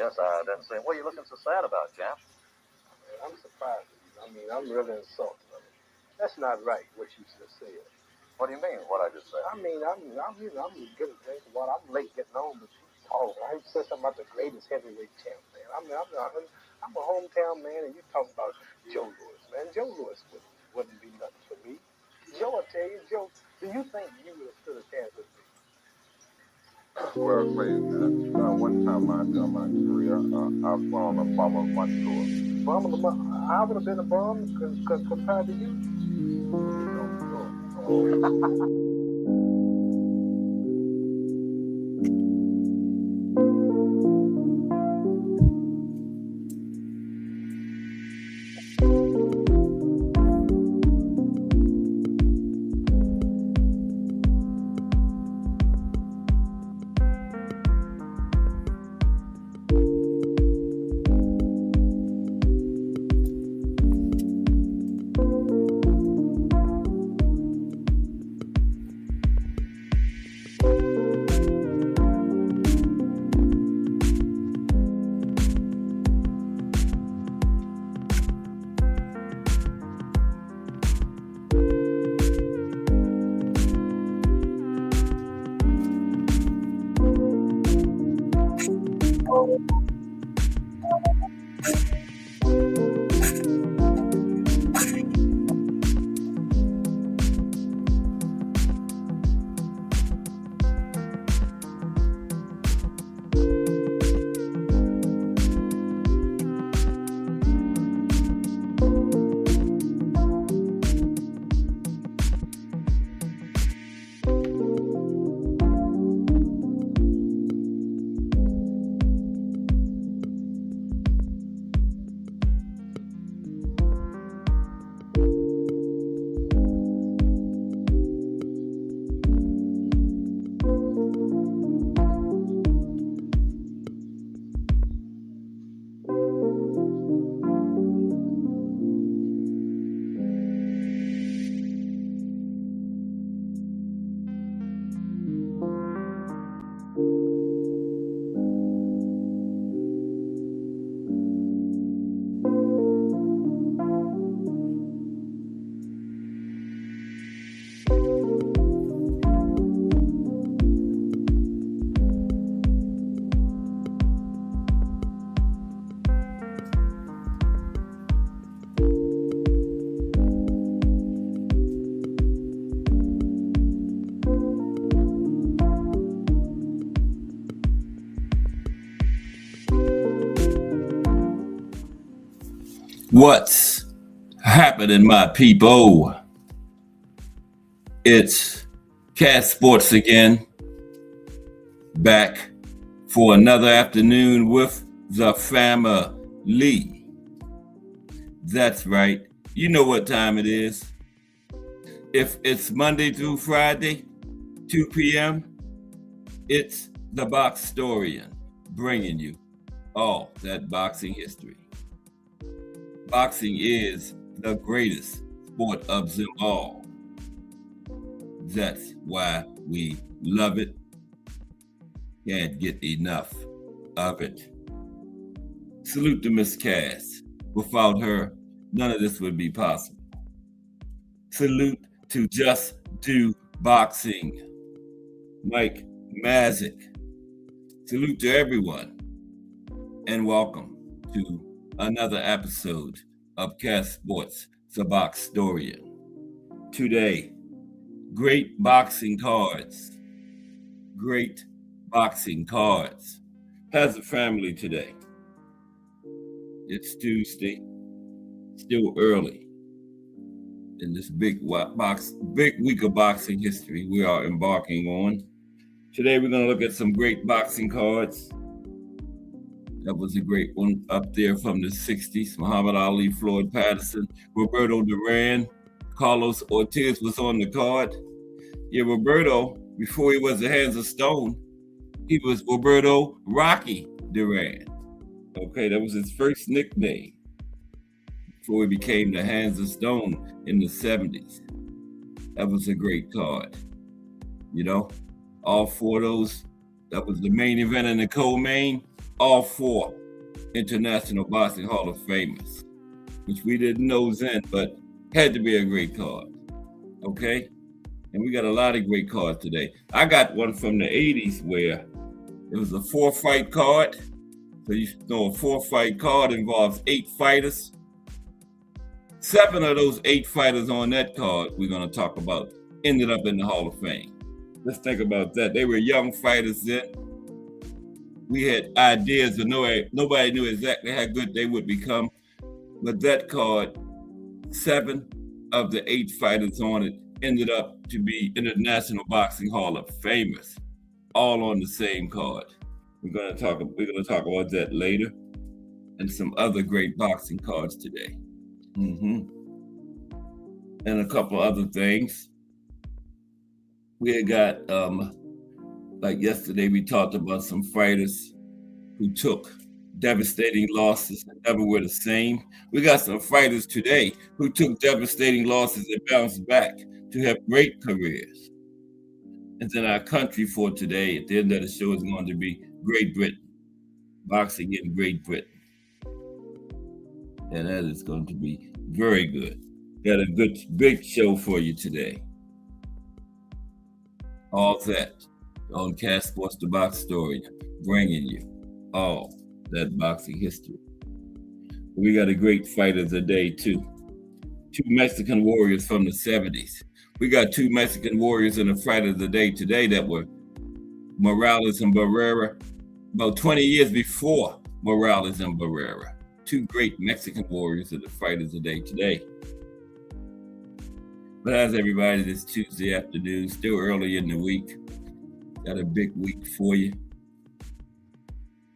Yes, I didn't see him. What are you looking so sad about, Jack? I'm surprised. I mean, I'm really insulted. I mean, that's not right, what you just said. What do you mean, what I just said? I mean, I'm getting a drink of water. I'm late getting home, but you talking. I said something about the greatest heavyweight champ, man. I'm a hometown man, and you talking about Joe Louis, man. Joe Louis wouldn't be nothing for me. Joe, I tell you, Joe, do you think you would have stood a chance with me? Well, wait, one time during my career, I flown a Formula One tour. I would have been a bum compared to you. What's happening, my people? It's Cat Sports again, back for another afternoon with the family. That's right. You know what time it is. If it's Monday through Friday, 2 p.m., it's the Boxtorian bringing you all that boxing history. Boxing is the greatest sport of them all. That's why we love it. Can't get enough of it. Salute to Miss Cass. Without her, none of this would be possible. Salute to Just Do Boxing, Mike Mazik. Salute to everyone, and welcome to another episode of Cat Sports, the Boxtorian. Today, great boxing cards. Great boxing cards. How's the family today? It's Tuesday, still early in this big week of boxing history we are embarking on. Today, we're going to look at some great boxing cards. That was a great one up there from the 60s. Muhammad Ali, Floyd Patterson, Roberto Duran, Carlos Ortiz was on the card. Yeah, Roberto, before he was the Hands of Stone, he was Roberto Rocky Duran. Okay, that was his first nickname before he became the Hands of Stone in the 70s. That was a great card. You know, all four of those, that was the main event and the co-main. All four International Boxing Hall of Famers, which we didn't know then, but had to be a great card. Okay? And we got a lot of great cards today. I got one from the 80s where it was a 4-fight card. So you know a 4-fight card involves 8 fighters. 7 of those 8 fighters on that card we're going to talk about ended up in the Hall of Fame. Let's think about that. They were young fighters then. We had ideas, but nobody knew exactly how good they would become. But that card, 7 of the 8 fighters on it ended up to be International Boxing Hall of Famers, all on the same card. We're gonna talk about that later, and some other great boxing cards today. And a couple other things. We had got like yesterday, we talked about some fighters who took devastating losses and never were the same. We got some fighters today who took devastating losses and bounced back to have great careers. And then our country for today, at the end of the show, is going to be Great Britain, boxing in Great Britain. And that is going to be very good. Got a good, big show for you today. All that on Cast Sports The Box Story, bringing you all that boxing history. We got a great fight of the day, too. 2 Mexican warriors from the 70s. We got 2 Mexican warriors in the fight of the day today that were Morales and Barrera, about 20 years before Morales and Barrera. 2 great Mexican warriors in the fight of the day today. But how's everybody this Tuesday afternoon, still early in the week? Got a big week for you.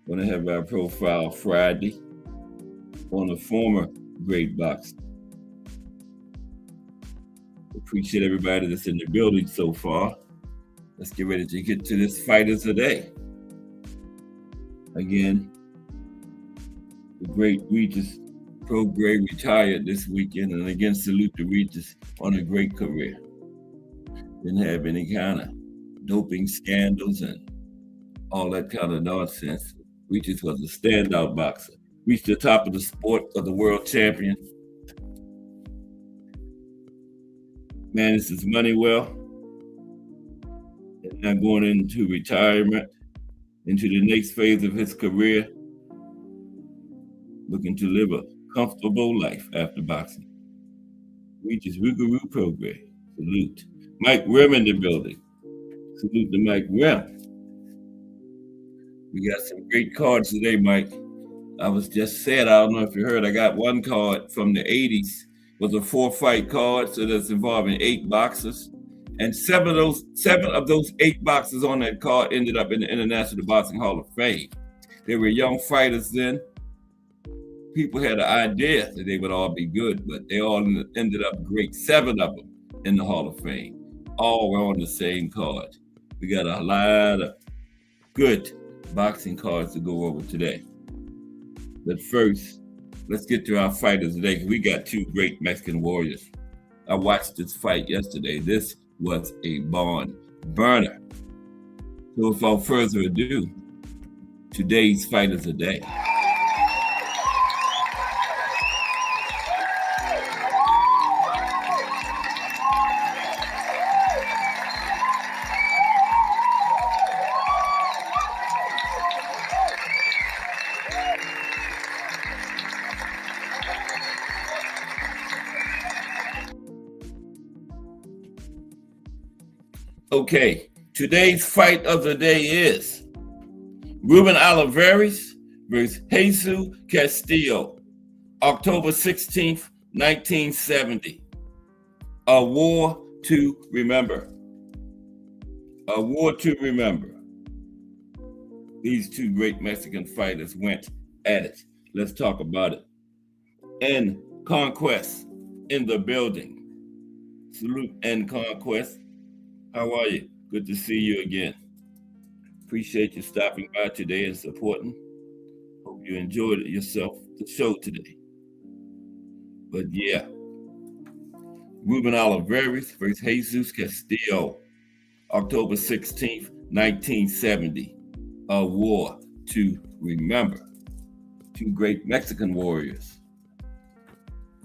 Gonna have our profile Friday on a former great boxer. Appreciate everybody that's in the building so far. Let's get ready to get to this fighters today. Again, the great Regis Prograis retired this weekend, and again, salute to Regis on a great career. Didn't have any kind of doping scandals and all that kind of nonsense. Regis was a standout boxer. Reached the top of the sport of the world champion. Managed his money well. And now going into retirement, into the next phase of his career, looking to live a comfortable life after boxing. Regis Prograis. Salute. Mike Rim in the building. Salute to Mike Rim. We got some great cards today, Mike. I was just saying, I don't know if you heard, I got one card from the 80s. It was a 4-fight card, so that's involving 8 boxers. And 7 of those 8 boxers on that card ended up in the International Boxing Hall of Fame. They were young fighters then. People had an idea that they would all be good, but they all ended up great. 7 of them in the Hall of Fame. All were on the same card. We got a lot of good boxing cards to go over today. But first, let's get to our fighters today, because we got 2 great Mexican warriors. I watched this fight yesterday. This was a barn burner. So without further ado, today's fighters of the day. Okay, today's fight of the day is Ruben Olivares versus Jesus Castillo, October 16th, 1970. A war to remember. A war to remember. These 2 great Mexican fighters went at it. Let's talk about it. And Conquest in the building. Salute and Conquest. How are you? Good to see you again. Appreciate you stopping by today and supporting. Hope you enjoyed it yourself, the show today. But yeah, Ruben Olivares versus Jesus Castillo, October 16th, 1970. A war to remember. two great Mexican warriors.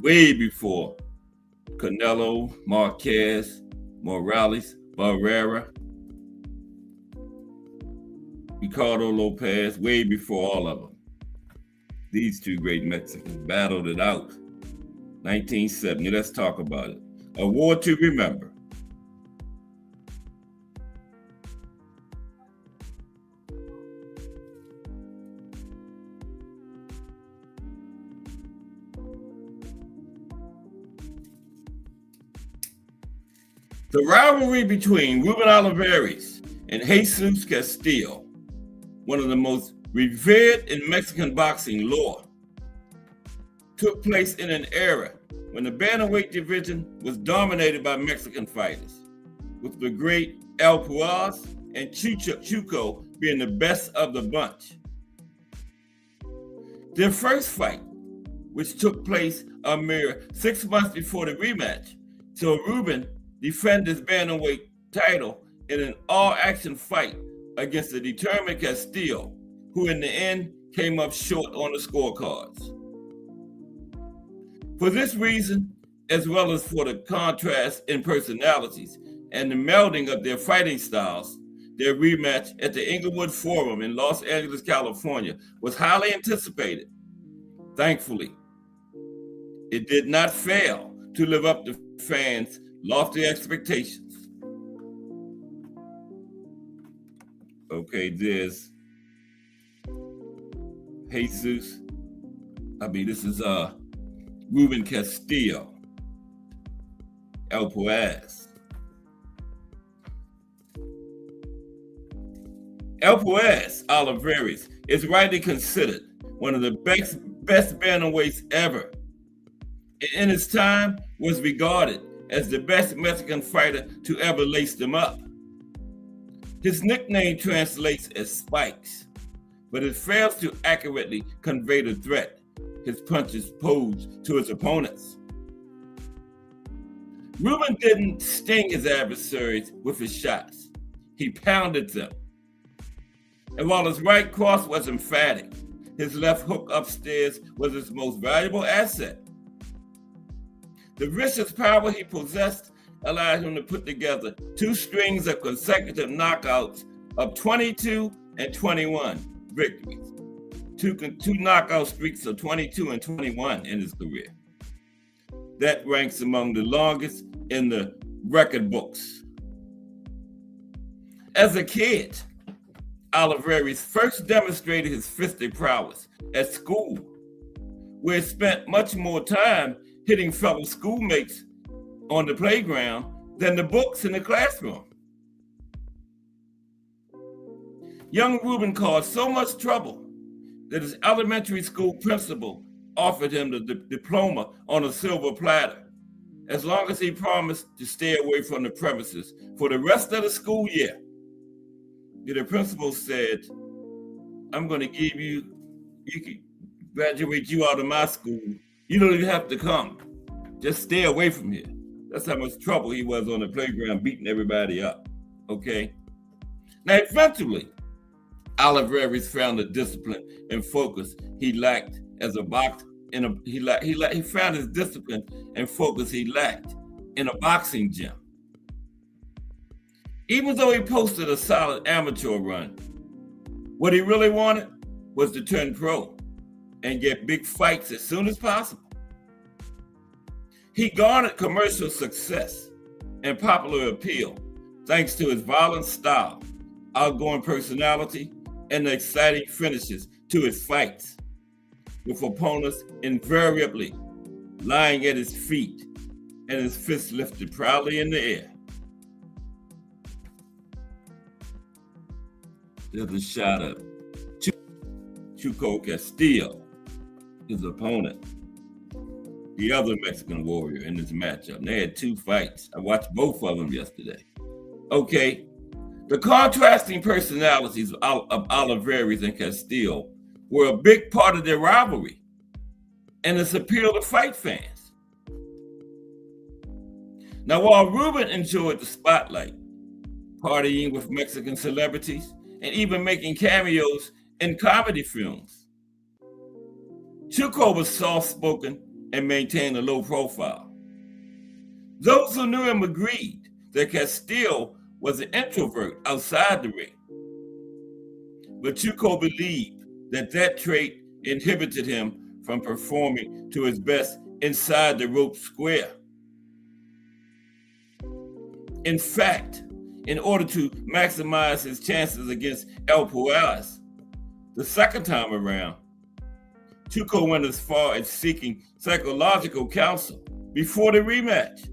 Way before Canelo, Marquez, Morales, Barrera, Ricardo Lopez, way before all of them. These two great Mexicans battled it out. 1970, let's talk about it. A war to remember. The rivalry between Ruben Olivares and Jesus Castillo, one of the most revered in Mexican boxing lore, took place in an era when the bantamweight division was dominated by Mexican fighters, with the great El Puaz and Chuco being the best of the bunch. Their first fight, which took place a mere 6 months before the rematch, saw Ruben defend his bantamweight title in an all-action fight against the determined Castillo, who in the end came up short on the scorecards. For this reason, as well as for the contrast in personalities and the melding of their fighting styles, their rematch at the Inglewood Forum in Los Angeles, California was highly anticipated. Thankfully, it did not fail to live up to fans' lofty expectations. Okay, there's Jesus. This is Ruben Castillo, El Puaz. El Puaz Olivares is rightly considered one of the best bantamweights ever. In his time, was regarded as the best Mexican fighter to ever lace them up. His nickname translates as Spikes, but it fails to accurately convey the threat his punches posed to his opponents. Ruben didn't sting his adversaries with his shots. He pounded them. And while his right cross was emphatic, his left hook upstairs was his most valuable asset. The vicious power he possessed allowed him to put together two strings of consecutive knockouts of 22 and 21 victories. Two knockout streaks of 22 and 21 in his career. That ranks among the longest in the record books. As a kid, Olivares first demonstrated his fistic prowess at school, where he spent much more time hitting fellow schoolmates on the playground than the books in the classroom. Young Ruben caused so much trouble that his elementary school principal offered him the diploma on a silver platter, as long as he promised to stay away from the premises for the rest of the school year. The principal said, I'm going to give you can graduate you out of my school. You don't even have to come. Just stay away from here. That's how much trouble he was on the playground, beating everybody up. Okay? Now, eventually, Olivares found the discipline and focus he lacked as a boxer. He found his discipline and focus he lacked in a boxing gym. Even though he posted a solid amateur run, what he really wanted was to turn pro and get big fights as soon as possible. He garnered commercial success and popular appeal thanks to his violent style, outgoing personality, and the exciting finishes to his fights, with opponents invariably lying at his feet and his fists lifted proudly in the air. There's a shot of Chuco Castillo, his opponent, the other Mexican warrior in this matchup. They had two fights. I watched both of them yesterday. Okay, the contrasting personalities of Olivares and Castillo were a big part of their rivalry and its appeal to fight fans. Now, while Ruben enjoyed the spotlight, partying with Mexican celebrities, and even making cameos in comedy films, Chuko was soft-spoken and maintained a low profile. Those who knew him agreed that Castillo was an introvert outside the ring. But Chuko believed that trait inhibited him from performing to his best inside the rope square. In fact, in order to maximize his chances against El Puas, the second time around, Chuko went as far as seeking psychological counsel before the rematch.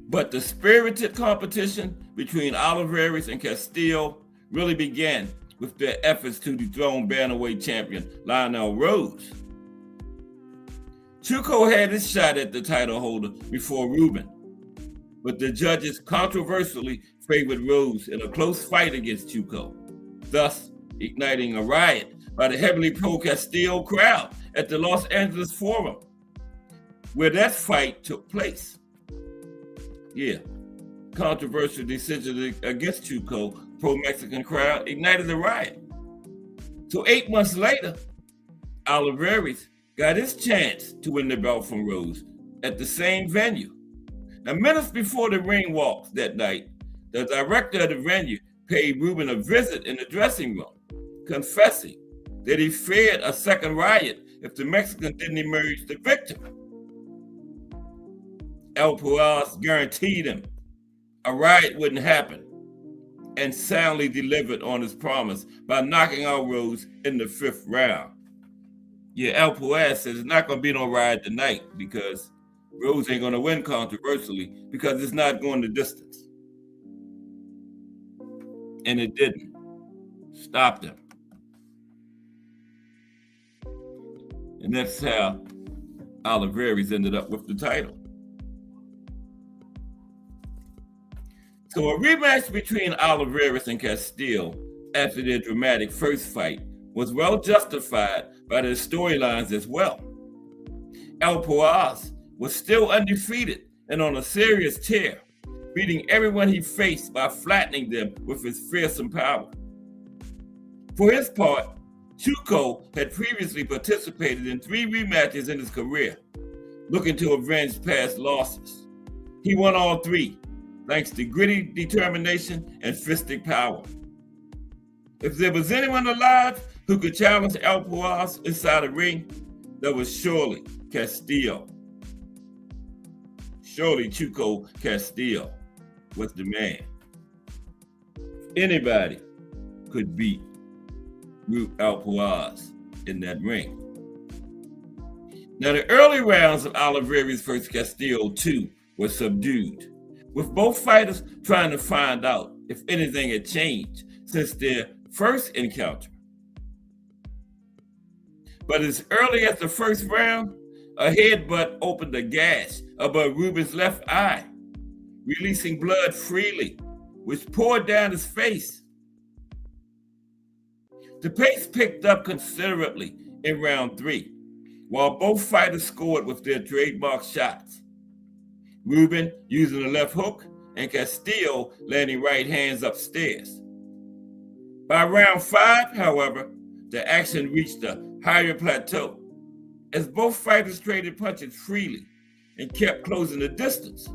But the spirited competition between Olivares and Castillo really began with their efforts to dethrone bantamweight champion Lionel Rose. Chuko had his shot at the title holder before Rubin, but the judges controversially favored Rose in a close fight against Chuko, thus igniting a riot by the heavily pro-Castillo crowd at the Los Angeles Forum, where that fight took place. Controversial decision against Chuko, pro-Mexican crowd ignited a riot. So 8 months later, Olivares got his chance to win the belt from Rose at the same venue. Now, minutes before the ring walk that night, the director of the venue paid Rubin a visit in the dressing room, confessing that he feared a second riot if the Mexican didn't emerge the victor. El Puas guaranteed him a riot wouldn't happen and soundly delivered on his promise by knocking out Rose in the 5th round. El Puas says it's not going to be no riot tonight because Rose ain't going to win controversially because it's not going the distance. And it didn't. Stopped him. And that's how Olivares ended up with the title. So a rematch between Olivares and Castillo after their dramatic first fight was well justified by their storylines as well. El Puas was still undefeated and on a serious tear, beating everyone he faced by flattening them with his fearsome power. For his part, Chuko had previously participated in 3 rematches in his career, looking to avenge past losses. He won all 3, thanks to gritty determination and fistic power. If there was anyone alive who could challenge El Puas inside a ring, that was surely Castillo. Surely Chuko Castillo was the man. Anybody could beat El Puas in that ring. Now, the early rounds of Olivares versus Castillo 2 were subdued, with both fighters trying to find out if anything had changed since their first encounter. But as early as the first round, a headbutt opened a gash above Rubin's left eye, releasing blood freely, which poured down his face. The pace picked up considerably in round 3, while both fighters scored with their trademark shots. Rubin using a left hook and Castillo landing right hands upstairs. By round 5, however, the action reached a higher plateau as both fighters traded punches freely and kept closing the distance.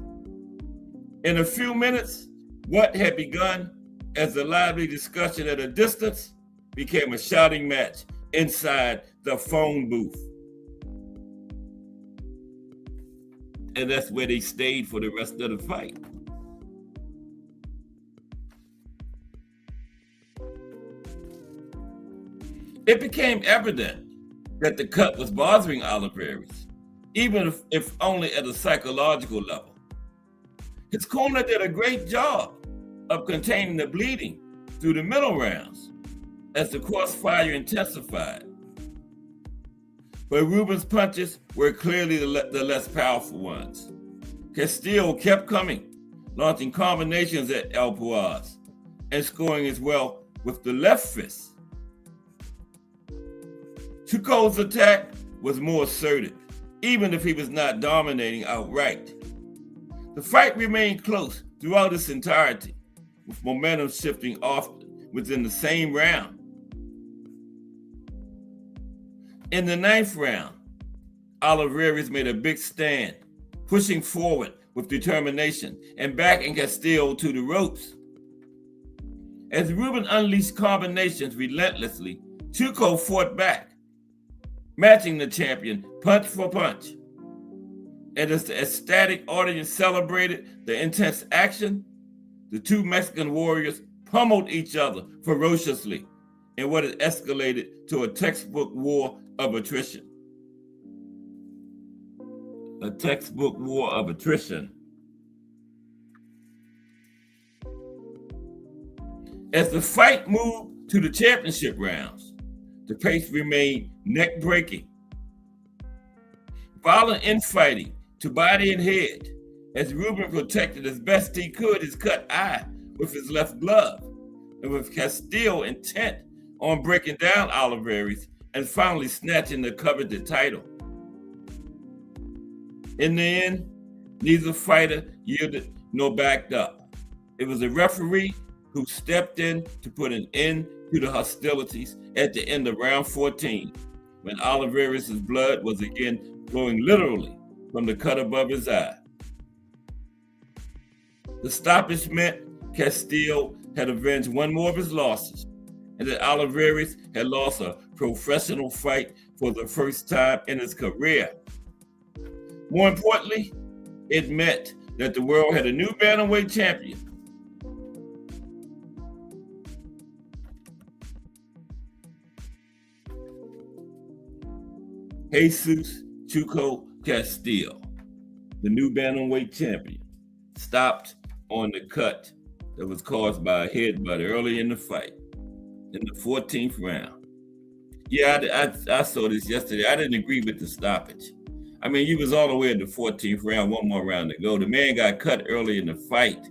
In a few minutes, what had begun as a lively discussion at a distance became a shouting match inside the phone booth. And that's where they stayed for the rest of the fight. It became evident that the cut was bothering Olivares, even if only at a psychological level. His corner did a great job of containing the bleeding through the middle rounds as the crossfire intensified. But Rubin's punches were clearly the less powerful ones. Castillo kept coming, launching combinations at El Puas and scoring as well with the left fist. Chuko's attack was more assertive, even if he was not dominating outright. The fight remained close throughout its entirety, with momentum shifting often within the same round. In the 9th round, Oliveira made a big stand, pushing forward with determination and backing Castillo to the ropes. As Ruben unleashed combinations relentlessly, Chuco fought back, matching the champion punch for punch. And as the ecstatic audience celebrated the intense action, the two Mexican warriors pummeled each other ferociously in what had escalated to a textbook war of attrition. A textbook war of attrition. As the fight moved to the championship rounds, the pace remained neck-breaking. Violent infighting to body and head, as Ruben protected as best he could his cut eye with his left glove, and with Castillo intent on breaking down Oliveira and finally snatching the coveted title. In the end, neither fighter yielded nor backed up. It was a referee who stepped in to put an end to the hostilities at the end of round 14, when Oliveira's blood was again flowing literally from the cut above his eye. The stoppage meant Castillo had avenged one more of his losses, and that Oliveira had lost a professional fight for the first time in his career. More importantly, it meant that the world had a new bantamweight champion. Jesus Chuco Castillo, the new bantamweight champion, stopped on the cut that was caused by a headbutt early in the fight, in the 14th round. Yeah, I saw this yesterday. I didn't agree with the stoppage. I mean, you was all the way in the 14th round, one more round to go. The man got cut early in the fight.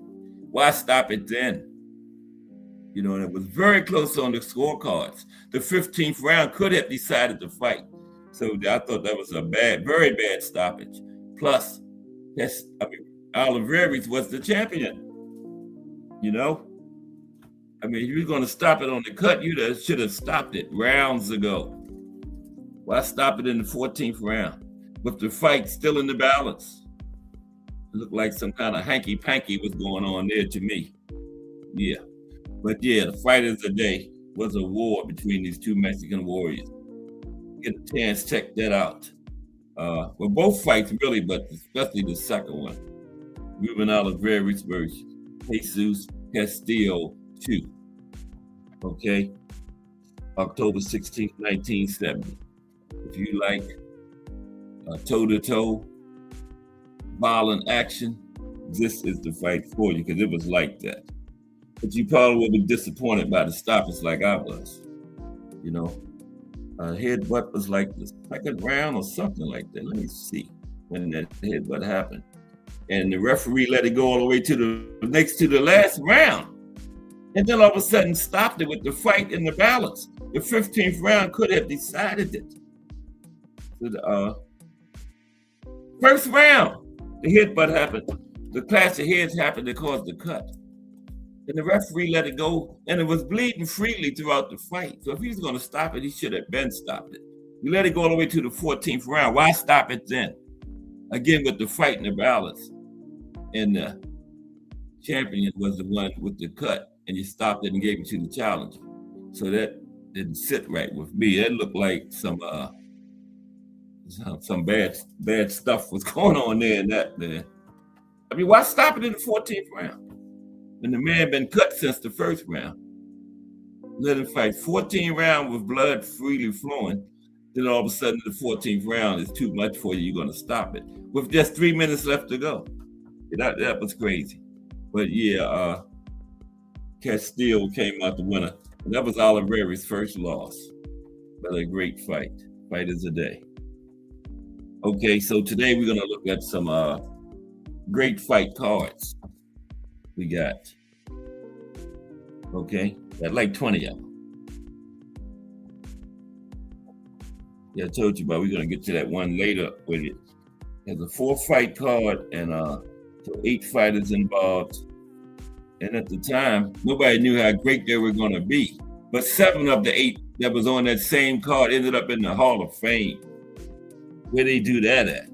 Why stop it then? You know, and it was very close on the scorecards. The 15th round could have decided the fight. So I thought that was a very bad stoppage. Plus, Oliveira was the champion. You know? I mean, if you were going to stop it on the cut, you should have stopped it rounds ago. Why stop it in the 14th round? With the fight still in the balance. It looked like some kind of hanky-panky was going on there to me. Yeah. But yeah, the fight of the day was a war between these two Mexican warriors. Get a chance, check that out. Well, both fights really, but especially the second one. Ruben Oliveira versus Jesus Castillo 2. Okay? October 16th, 1970. If you like toe-to-toe, violent action, this is the fight for you, because it was like that. But you probably will be disappointed by the stoppage like I was. You know, headbutt was like the second round or something like that. Let me see when that headbutt happened. And the referee let it go all the way to the last round. And then all of a sudden stopped it with the fight in the balance. The 15th round could have decided it. So first round, the headbutt happened. The clash of heads happened that caused the cut. And the referee let it go, and it was bleeding freely throughout the fight. So if he was going to stop it, he should have been stopped it. You let it go all the way to the 14th round. Why stop it then? Again, with the fight in the balance. And the champion was the one with the cut, and you stopped it and gave it to the challenger. So that didn't sit right with me. That looked like some bad stuff was going on there in that man. I mean, why stop it in the 14th round? When the man been cut since the first round. Let him fight 14 rounds with blood freely flowing. Then all of a sudden the 14th round is too much for you. You're going to stop it with just 3 minutes left to go. That was crazy. But yeah, Castillo came out the winner. And that was Oliveira's first loss. But a great fight. Fight is a day. Okay, so today we're going to look at some great fight cards. We got, okay, got like 20 of them. Yeah, I told you about we're going to get to that one later with it. There's a 4-fight card and So 8 fighters involved. And at the time, nobody knew how great they were going to be. But 7 of the 8 that was on that same card ended up in the Hall of Fame. Where they do that at?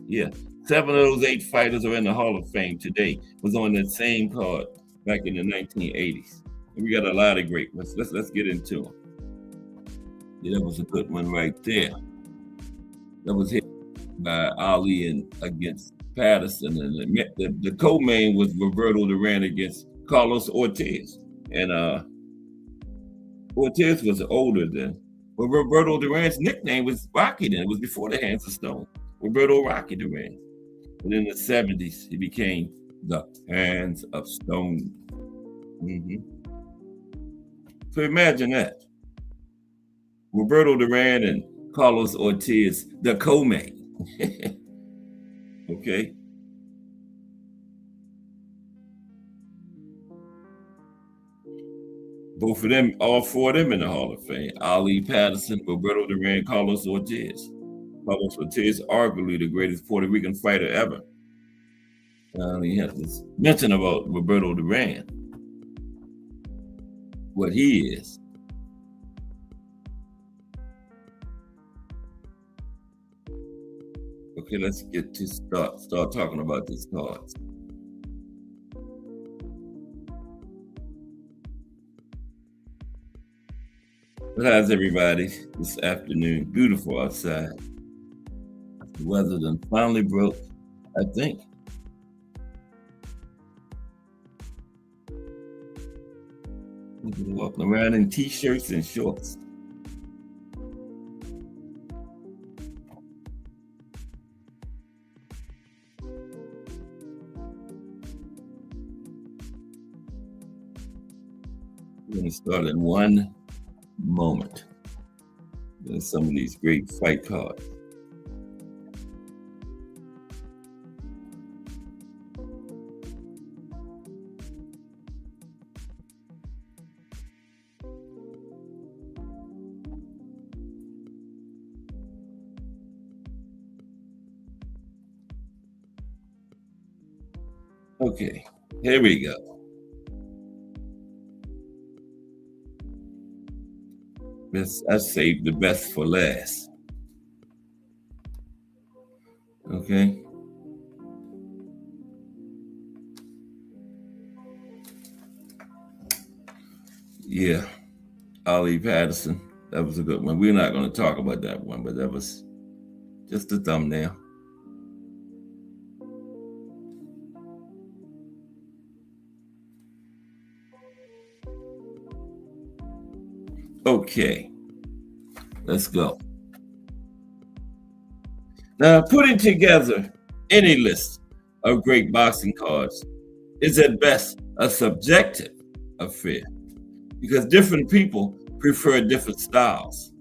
Yeah. 7 of those 8 fighters are in the Hall of Fame today. Was on that same card back in the 1980s. And we got a lot of great ones. Let's get into them. Yeah, that was a good one right there. That was hit by Ali and against Patterson, and the co-main was Roberto Duran against Carlos Ortiz. And Ortiz was older then. But Roberto Duran's nickname was Rocky then. It was before the Hands of Stone. Roberto Rocky Duran. And in the 70s, he became the Hands of Stone. So imagine that. Roberto Duran and Carlos Ortiz, the co-main. Okay. Both of them, all 4 of them in the Hall of Fame. Ali, Patterson, Roberto Duran, Carlos Ortiz. Carlos Ortiz, arguably the greatest Puerto Rican fighter ever. He has this mention about Roberto Duran, what he is. Okay, let's get to start talking about these cards. How's everybody this afternoon? Beautiful outside. The weather done finally broke, I think. People walking around in t-shirts and shorts. We're going to start in one moment. There's some of these great fight cards. Okay, here we go. I saved the best for last. Okay. Yeah, Ali Patterson. That was a good one. We're not going to talk about that one, but that was just a thumbnail. Okay, let's go. Now, putting together any list of great boxing cards is at best a subjective affair because different people prefer different styles,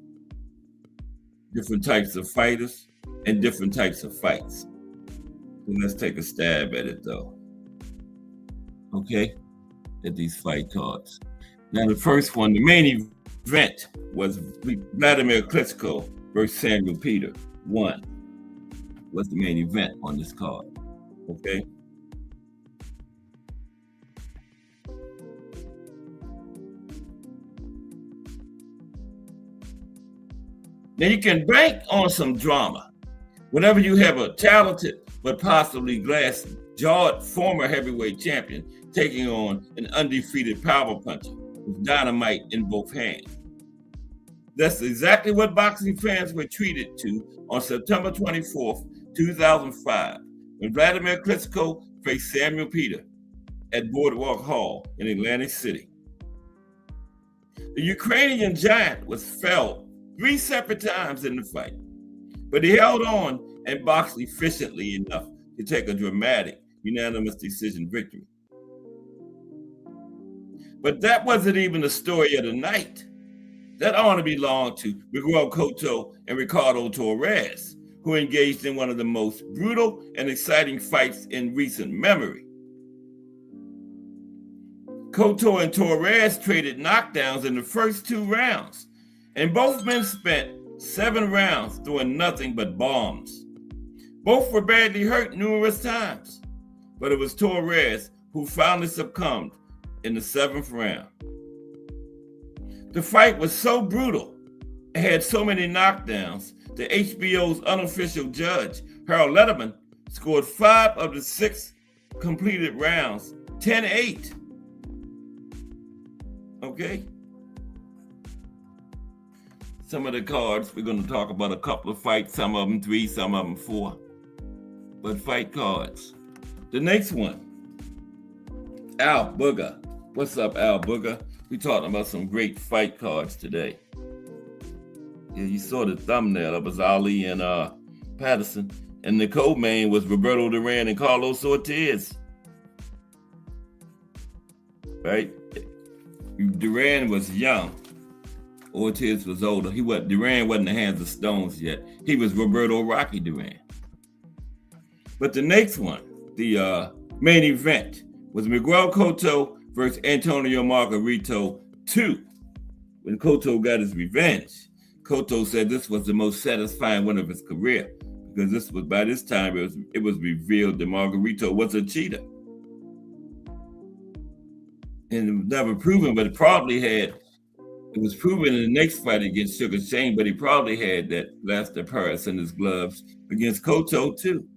different types of fighters, and different types of fights. So let's take a stab at it though. Okay, at these fight cards. Now, the first one, the main event was Vladimir Klitschko versus Samuel Peter. 1 was the main event on this card. Okay. Now you can bank on some drama whenever you have a talented but possibly glass-jawed former heavyweight champion taking on an undefeated power puncher with dynamite in both hands. That's exactly what boxing fans were treated to on September 24th, 2005, when Vladimir Klitschko faced Samuel Peter at Boardwalk Hall in Atlantic City. The Ukrainian giant was felled 3 separate times in the fight, but he held on and boxed efficiently enough to take a dramatic, unanimous decision victory. But that wasn't even the story of the night. That honor belonged to Miguel Cotto and Ricardo Torres, who engaged in one of the most brutal and exciting fights in recent memory. Cotto and Torres traded knockdowns in the first 2 rounds, and both men spent 7 rounds throwing nothing but bombs. Both were badly hurt numerous times, but it was Torres who finally succumbed in the 7th round. The fight was so brutal, it had so many knockdowns, that HBO's unofficial judge, Harold Letterman, scored 5 of the 6 completed rounds, 10-8. Okay? Some of the cards, we're going to talk about a couple of fights, some of them 3, some of them 4. But fight cards. The next one, Al Booger. What's up, Al Booger? We're talking about some great fight cards today. Yeah, you saw the thumbnail. It was Ali and Patterson. And the co-main was Roberto Duran and Carlos Ortiz. Right? Duran was young. Ortiz was older. Duran wasn't in the hands of stones yet. He was Roberto Rocky Duran. But the next one, the main event, was Miguel Cotto versus Antonio Margarito 2. When Cotto got his revenge, Cotto said this was the most satisfying one of his career, because by this time it was revealed that Margarito was a cheater. And it was never proven, but it was proven in the next fight against Sugar Shane, but he probably had that plaster Paris in his gloves against Cotto too.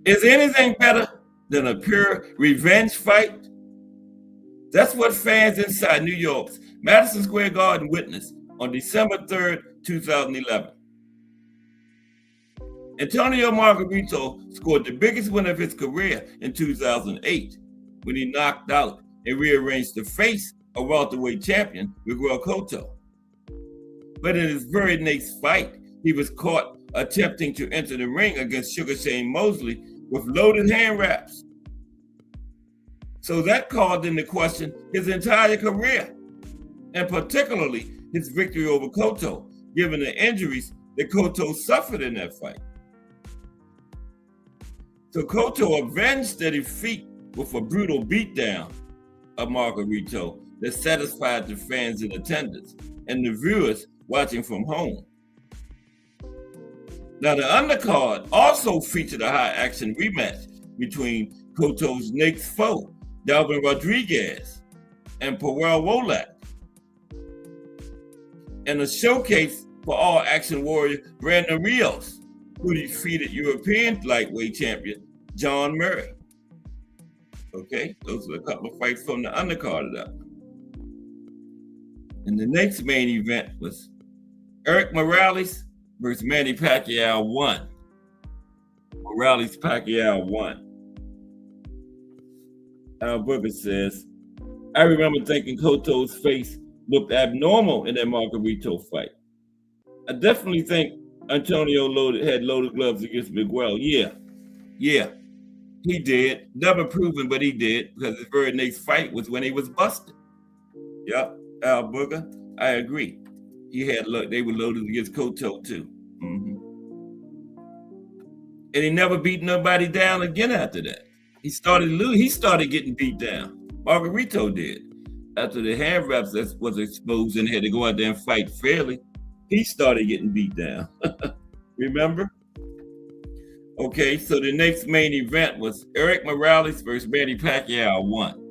Is anything better than a pure revenge fight? That's what fans inside New York's Madison Square Garden witnessed on December 3rd, 2011. Antonio Margarito scored the biggest win of his career in 2008 when he knocked out and rearranged the face of welterweight champion Miguel Cotto. But in his very next fight, he was caught attempting to enter the ring against Sugar Shane Mosley with loaded hand wraps. So that called into question his entire career, and particularly his victory over Cotto, given the injuries that Cotto suffered in that fight. So Cotto avenged the defeat with a brutal beatdown of Margarito that satisfied the fans in attendance and the viewers watching from home. Now, the undercard also featured a high-action rematch between Cotto's next foe, Dalvin Rodriguez, and Powell Wolak, and a showcase for all-action warrior Brandon Rios, who defeated European lightweight champion John Murray. Okay, those are a couple of fights from the undercard of that. And the next main event was Eric Morales versus Manny Pacquiao 1. Morales-Pacquiao 1. Al Booger says, I remember thinking Cotto's face looked abnormal in that Margarito fight. I definitely think Antonio had loaded gloves against Miguel. Yeah, he did. Never proven, but he did, because his very next fight was when he was busted. Yep, Al Booger, I agree. They were loaded against Cotto too. Mm-hmm. And he never beat nobody down again after that. He started getting beat down. Margarito did. After the hand wraps was exposed and had to go out there and fight fairly, he started getting beat down. Remember? Okay, so the next main event was Eric Morales versus Manny Pacquiao 1.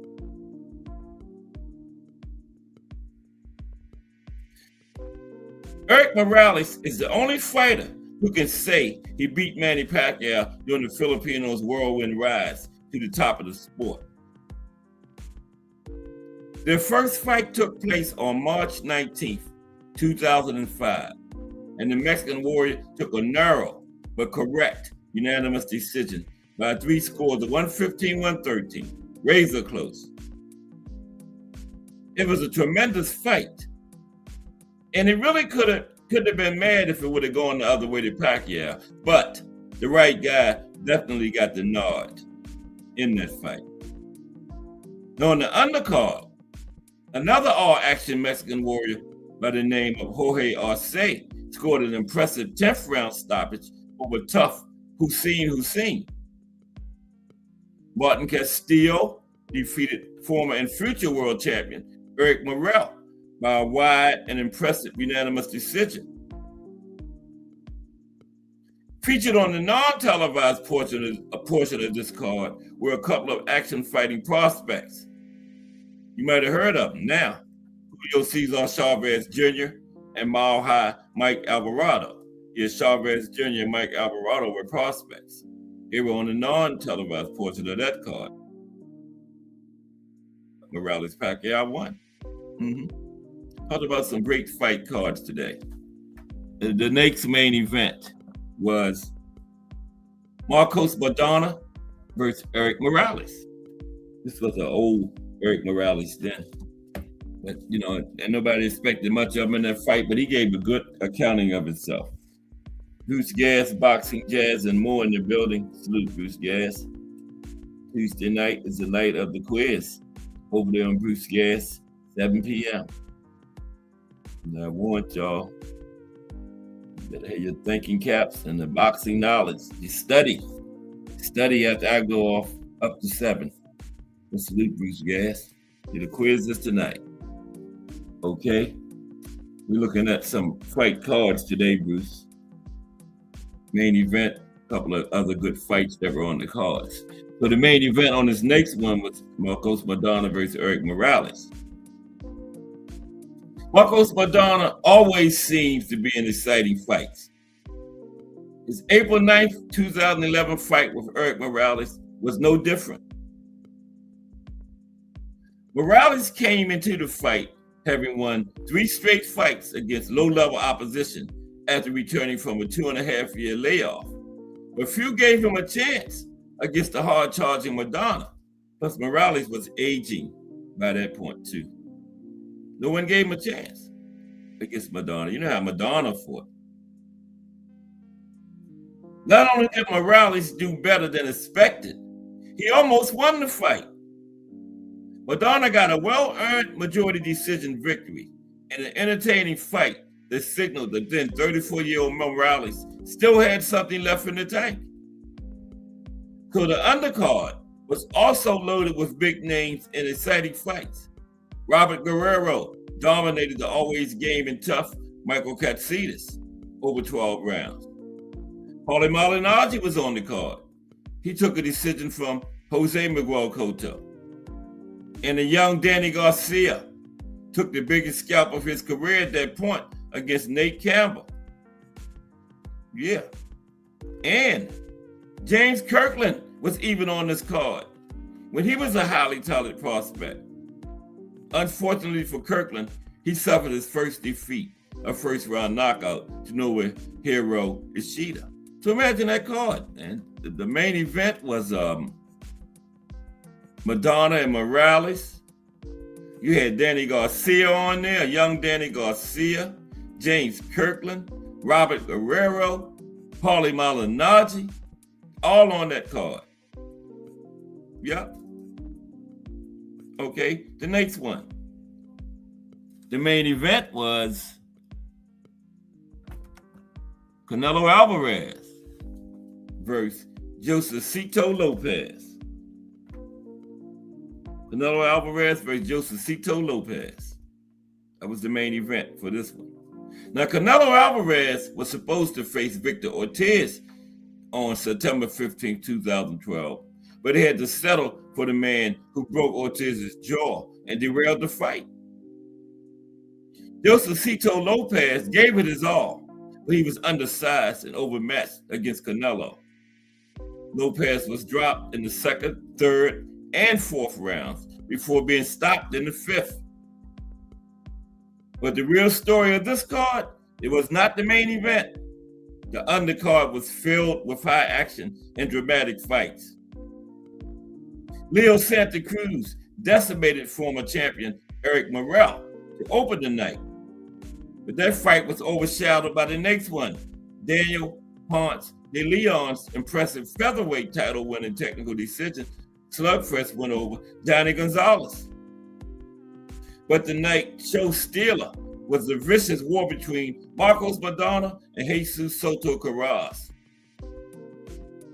Eric Morales is the only fighter who can say he beat Manny Pacquiao during the Filipinos' whirlwind rise to the top of the sport. Their first fight took place on March 19th, 2005, and the Mexican warrior took a narrow but correct unanimous decision by 3 scores of 115-113, razor close. It was a tremendous fight, and it really could have been mad if it would have gone the other way to Pacquiao, but the right guy definitely got the nod in that fight. Now on the undercard, another all-action Mexican warrior by the name of Jorge Arce scored an impressive 10th round stoppage over tough Hussein. Martin Castillo defeated former and future world champion Eric Morel by a wide and impressive unanimous decision. Featured on the non-televised portion of this card were a couple of action-fighting prospects. You might have heard of them. Now, Julio Cesar Chavez Jr. and Mile High Mike Alvarado. Yes, Chavez Jr. and Mike Alvarado were prospects. They were on the non-televised portion of that card. Morales Pacquiao won. Talked about some great fight cards today. The next main event was Marcos Maidana versus Eric Morales. This was an old Eric Morales then. But, and nobody expected much of him in that fight, but he gave a good accounting of himself. Bruce Gas, Boxing Jazz, and more in the building. Salute, Bruce Gas. Tuesday night is the night of the quiz. Over there on Bruce Gas, 7 p.m. And I want y'all, you better have your thinking caps and the boxing knowledge. You study after I go off up to 7. And salute, Bruce Gas. The quiz is tonight. Okay? We're looking at some fight cards today, Bruce. Main event, a couple of other good fights that were on the cards. So the main event on this next one was Marcos Maidana versus Eric Morales. Marcos Maidana always seems to be in exciting fights. His April 9th, 2011 fight with Eric Morales was no different. Morales came into the fight having won 3 straight fights against low-level opposition after returning from a 2.5-year layoff. But few gave him a chance against the hard-charging Maidana. Plus, Morales was aging by that point, too. No one gave him a chance against Maidana. You know how Maidana fought. Not only did Morales do better than expected, he almost won the fight. Maidana got a well-earned majority decision victory in an entertaining fight that signaled that then 34-year-old Morales still had something left in the tank. So the undercard was also loaded with big names and exciting fights. Robert Guerrero dominated the always game and tough Michael Katsidis over 12 rounds. Paulie Malignaggi was on the card. He took a decision from Jose Miguel Cotto. And the young Danny Garcia took the biggest scalp of his career at that point against Nate Campbell. Yeah. And James Kirkland was even on this card when he was a highly talented prospect. Unfortunately for Kirkland, he suffered his first defeat, a first-round knockout to Nobuhiro Ishida. So imagine that card, man. The main event was Maidana and Morales. You had Danny Garcia on there, young Danny Garcia, James Kirkland, Robert Guerrero, Paulie Malignaggi, all on that card. Yep. Okay, the next one. The main event was Canelo Alvarez versus Josecito Lopez. Canelo Alvarez versus Josecito Lopez. That was the main event for this one. Now, Canelo Alvarez was supposed to face Victor Ortiz on September 15, 2012, but he had to settle for the man who broke Ortiz's jaw and derailed the fight. Josecito Lopez gave it his all, but he was undersized and overmatched against Canelo. Lopez was dropped in the 2nd, 3rd, and 4th rounds before being stopped in the 5th. But the real story of this card, it was not the main event. The undercard was filled with high action and dramatic fights. Leo Santa Cruz decimated former champion Eric Morrell to open the night. But that fight was overshadowed by the next one, Daniel Ponce de Leon's impressive featherweight title-winning technical decision slugfest win over Johnny Gonzalez. But the night show stealer was the vicious war between Marcos Maidana and Jesus Soto Carras.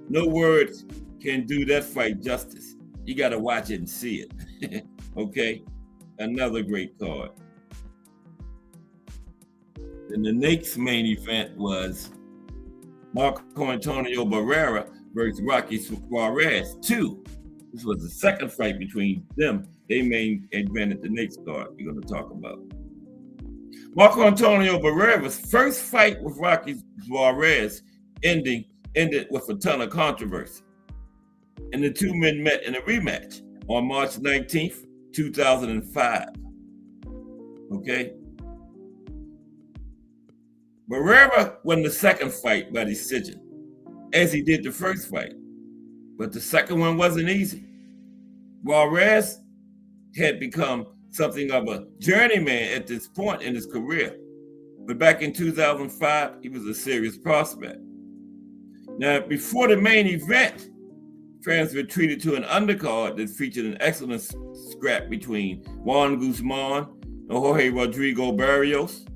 No words can do that fight justice. You got to watch it and see it. Okay? Another great card. Then the next main event was Marco Antonio Barrera versus Rocky Suarez 2. This was the second fight between them. They main evented the next card we're going to talk about. Marco Antonio Barrera's first fight with Rocky Suarez ended with a ton of controversy. And the two men met in a rematch on March 19th, 2005. Okay? Barrera won the second fight by decision, as he did the first fight. But the second one wasn't easy. Suarez had become something of a journeyman at this point in his career. But back in 2005, he was a serious prospect. Now, before the main event, fans retreated to an undercard that featured an excellent scrap between Juan Guzman and Jorge Rodrigo Barrios.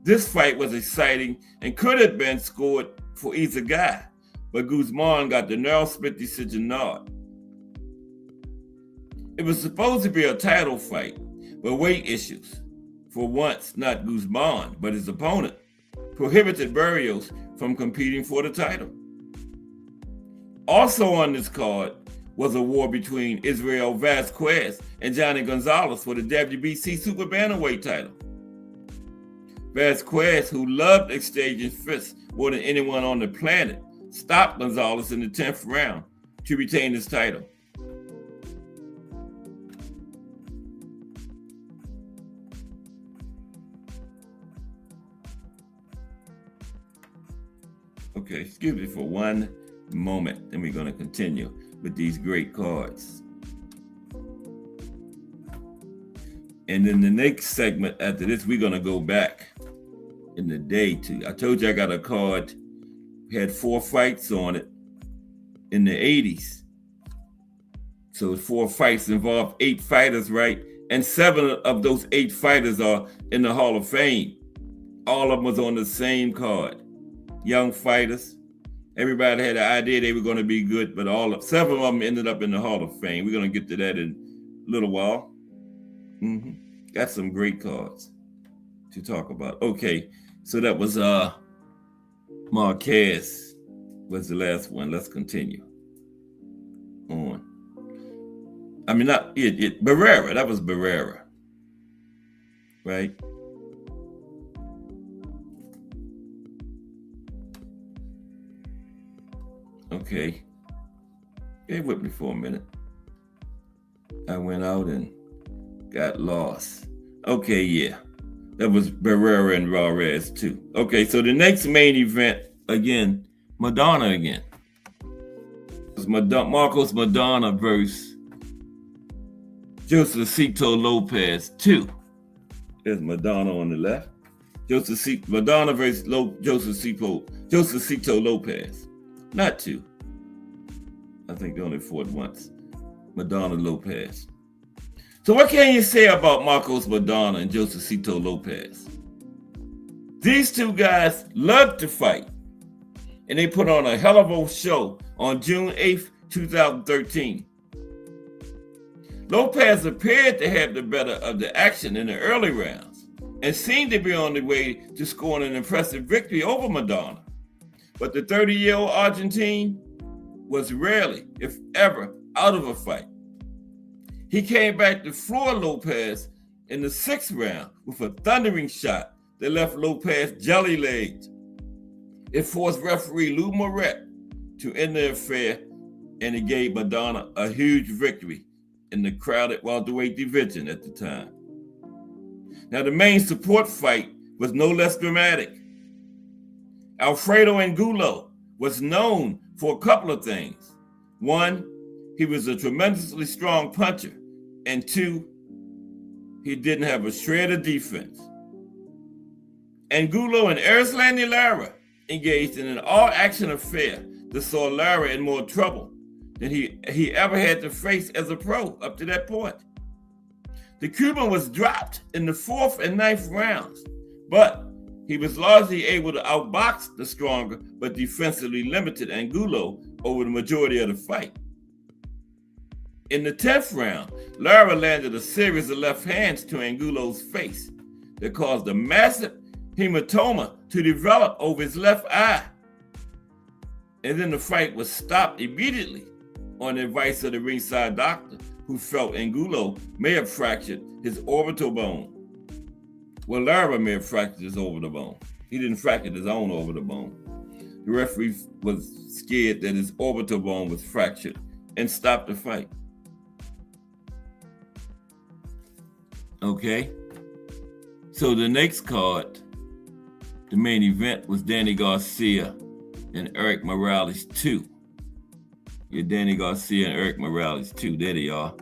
This fight was exciting and could have been scored for either guy, but Guzman got the narrow split decision nod. It was supposed to be a title fight, but weight issues, for once not Guzman, but his opponent, prohibited Barrios from competing for the title. Also on this card was a war between Israel Vasquez and Johnny Gonzalez for the WBC Super Bantamweight title. Vasquez, who loved exchanging fists more than anyone on the planet, stopped Gonzalez in the 10th round to retain his title. Okay, excuse me for one moment, then we're going to continue with these great cards. And in the next segment after this, we're going to go back in the day to, I told you I got a card, had 4 fights on it in the 80s. So 4 fights involved 8 fighters, right? And 7 of those 8 fighters are in the Hall of Fame. All of them was on the same card. Young fighters. Everybody had an idea they were going to be good, but 7 of them ended up in the Hall of Fame. We're going to get to that in a little while. Got some great cards to talk about. Okay, so that was Marquez was the last one. Let's continue on. I mean, not Barrera. That was Barrera, right? Okay, stay with me for a minute. I went out and got lost. Okay, yeah, that was Barrera and Suarez too. Okay, so the next main event again, Madonna again. It was Marcos Madonna versus Josecito Lopez 2. There's Madonna on the left. Madonna versus Josecito Lopez. Not 2. I think they only fought once. Madonna Lopez. So what can you say about Marcos Madonna and Josecito Lopez? These two guys love to fight. And they put on a hell of a show on June 8th, 2013. Lopez appeared to have the better of the action in the early rounds and seemed to be on the way to scoring an impressive victory over Madonna. But the 30-year-old Argentine was rarely, if ever, out of a fight. He came back to floor Lopez in the 6th round with a thundering shot that left Lopez jelly-legged. It forced referee Lou Moret to end the affair, and it gave Madonna a huge victory in the crowded welterweight division at the time. Now, the main support fight was no less dramatic. Alfredo Angulo was known for a couple of things. 1, he was a tremendously strong puncher. And 2, he didn't have a shred of defense. Angulo and Erislandy Lara engaged in an all-action affair that saw Lara in more trouble than he ever had to face as a pro up to that point. The Cuban was dropped in the 4th and 9th rounds, but he was largely able to outbox the stronger but defensively limited Angulo over the majority of the fight. In the 10th round, Lara landed a series of left hands to Angulo's face that caused a massive hematoma to develop over his left eye and then the fight was stopped immediately on the advice of the ringside doctor, who felt Angulo may have fractured his orbital bone. Well, Lara may have fractured his orbital bone. He didn't fracture his own orbital bone. The referee was scared that his orbital bone was fractured and stopped the fight. Okay? So the next card, the main event, was Danny Garcia and Eric Morales 2. Yeah, Danny Garcia and Eric Morales 2. There they are.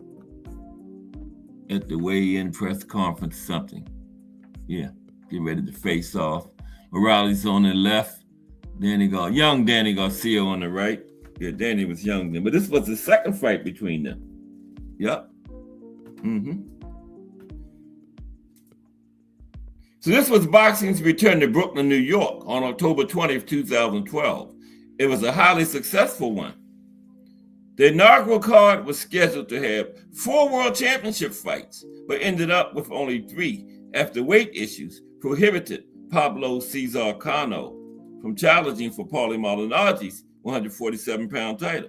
At the weigh-in press conference something. Yeah, getting ready to face off. Morales on the left. Young Danny Garcia on the right. Yeah, Danny was young then. But this was the second fight between them. Yep. So this was boxing's return to Brooklyn, New York on October 20th, 2012. It was a highly successful one. The inaugural card was scheduled to have 4 world championship fights, but ended up with only 3 after weight issues prohibited Pablo Cesar Cano from challenging for Paulie Malignaggi's 147-pound title.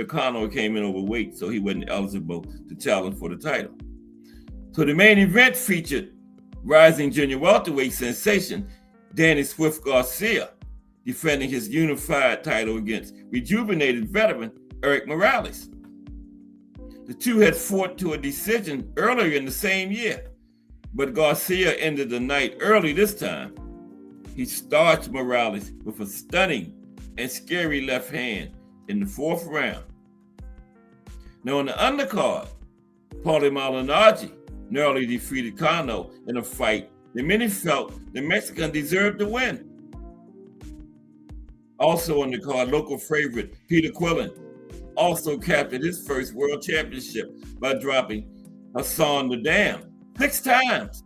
Cano came in overweight, so he wasn't eligible to challenge for the title. So the main event featured rising junior welterweight sensation Danny Swift Garcia defending his unified title against rejuvenated veteran Eric Morales. The two had fought to a decision earlier in the same year, but Garcia ended the night early this time. He starched Morales with a stunning and scary left hand in the 4th round. Now on the undercard, Paulie Malignaggi narrowly defeated Cano in a fight that many felt the Mexican deserved to win. Also on the card, local favorite Peter Quillen also captured his first world championship by dropping Hassan Nadam 6 times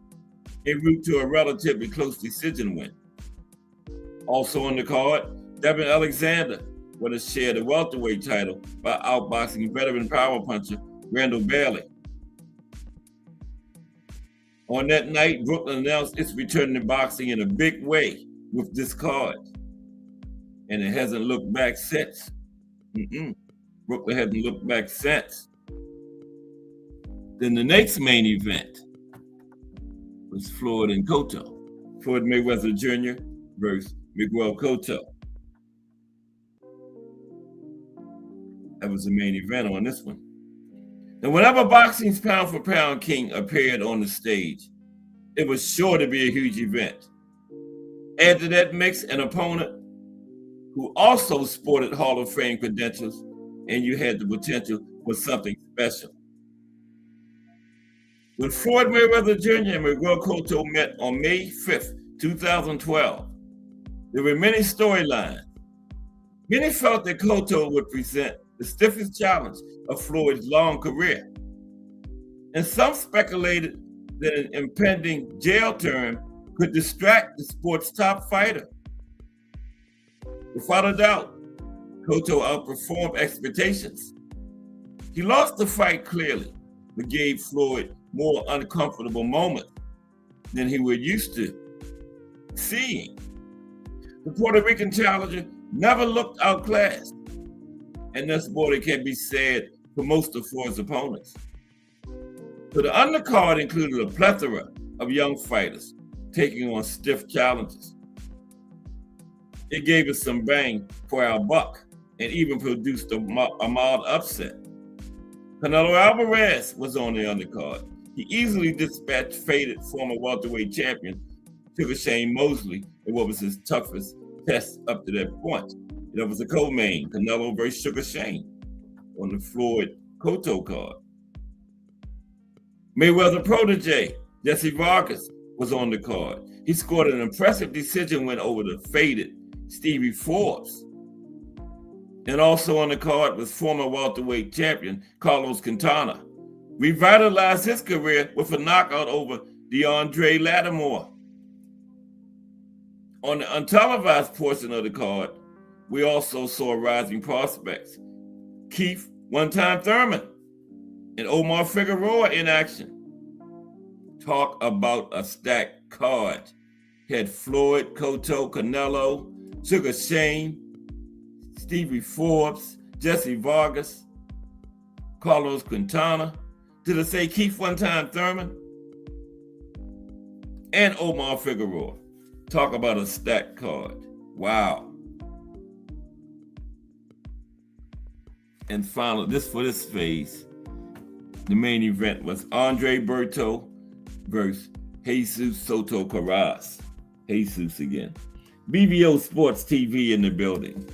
en route to a relatively close decision win. Also on the card, Devin Alexander would have shared the welterweight title by outboxing veteran power puncher Randall Bailey. On that night, Brooklyn announced its return to boxing in a big way with this card, and it hasn't looked back since. Brooklyn hasn't looked back since. Then the next main event was Floyd and Cotto. Floyd Mayweather Jr. versus Miguel Cotto. That was the main event on this one. Now, whenever boxing's pound-for-pound king appeared on the stage, it was sure to be a huge event. Add to that mix an opponent who also sported Hall of Fame credentials, and you had the potential for something special. When Floyd Mayweather Jr. and Miguel Cotto met on May 5th, 2012, there were many storylines. Many felt that Cotto would present the stiffest challenge of Floyd's long career. And some speculated that an impending jail term could distract the sport's top fighter. Without a doubt, Cotto outperformed expectations. He lost the fight clearly, but gave Floyd more uncomfortable moments than he was used to seeing. The Puerto Rican challenger never looked outclassed, and that's more than can be said for most of Floyd's opponents. So the undercard included a plethora of young fighters taking on stiff challenges. It gave us some bang for our buck and even produced a mild upset. Canelo Alvarez was on the undercard. He easily dispatched faded former welterweight champion Sugar Shane Mosley in what was his toughest test up to that point. That was a co-main, Canelo versus Sugar Shane, on the Floyd Cotto card. Mayweather protege Jesse Vargas was on the card. He scored an impressive decision win over the faded Stevie Forbes. And also on the card was former welterweight champion Carlos Quintana. Revitalized his career with a knockout over DeAndre Lattimore. On the untelevised portion of the card, we also saw rising prospects. Keith One-Time Thurman and Omar Figueroa in action. Talk about a stacked card. Had Floyd, Cotto, Canelo, Sugar Shane, Stevie Forbes, Jesse Vargas, Carlos Quintana. Did I say Keith One Time Thurman? And Omar Figueroa. Talk about a stacked card. Wow. And finally, for this phase, the main event was Andre Berto versus Jesus Soto Carras. Jesus again. BVO Sports TV in the building.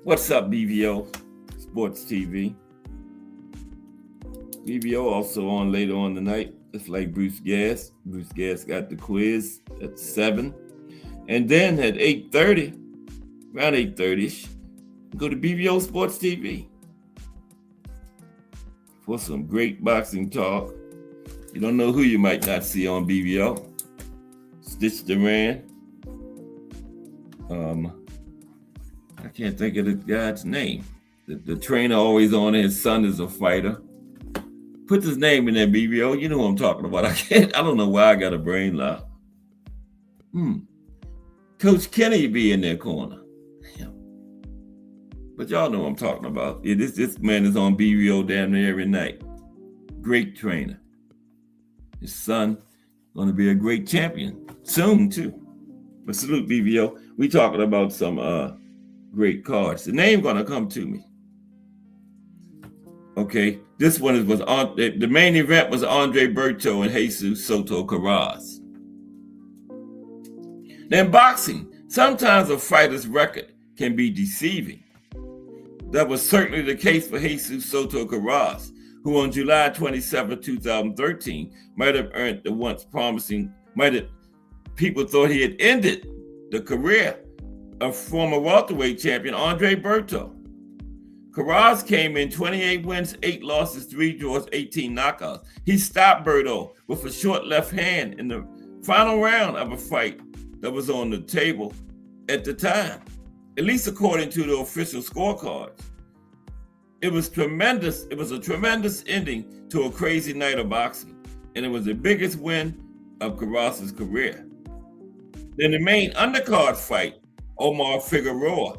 What's up, BVO Sports TV? BVO also on later on tonight, just like Bruce Gass. Bruce Gass got the quiz at 7. And then at 8:30, around 8:30ish, go to BVO Sports TV for some great boxing talk. You don't know who you might not see on BVO. Stitch Duran. I can't think of the guy's name. The trainer always on, his son is a fighter. Put his name in there, BBO. You know who I'm talking about. I don't know why I got a brain lock. Coach Kenny be in their corner. Damn. But y'all know what I'm talking about. Yeah, this man is on BBO damn near every night. Great trainer. His son gonna be a great champion soon too. But salute BBO. We talking about some great cards. The name gonna come to me. Okay, this one was on the main event was Andre Berto and Jesus Soto Carras. Now in boxing, sometimes a fighter's record can be deceiving. That was certainly the case for Jesus Soto Carras, who on July 27, 2013, might have earned the once promising, people thought he had ended the career of former welterweight champion Andre Berto. Carras came in 28 wins, 8 losses, 3 draws, 18 knockouts. He stopped Berto with a short left hand in the final round of a fight that was on the table at the time, at least according to the official scorecards. It was tremendous. It was a tremendous ending to a crazy night of boxing, and it was the biggest win of Carras's career. Then the main undercard fight, Omar Figueroa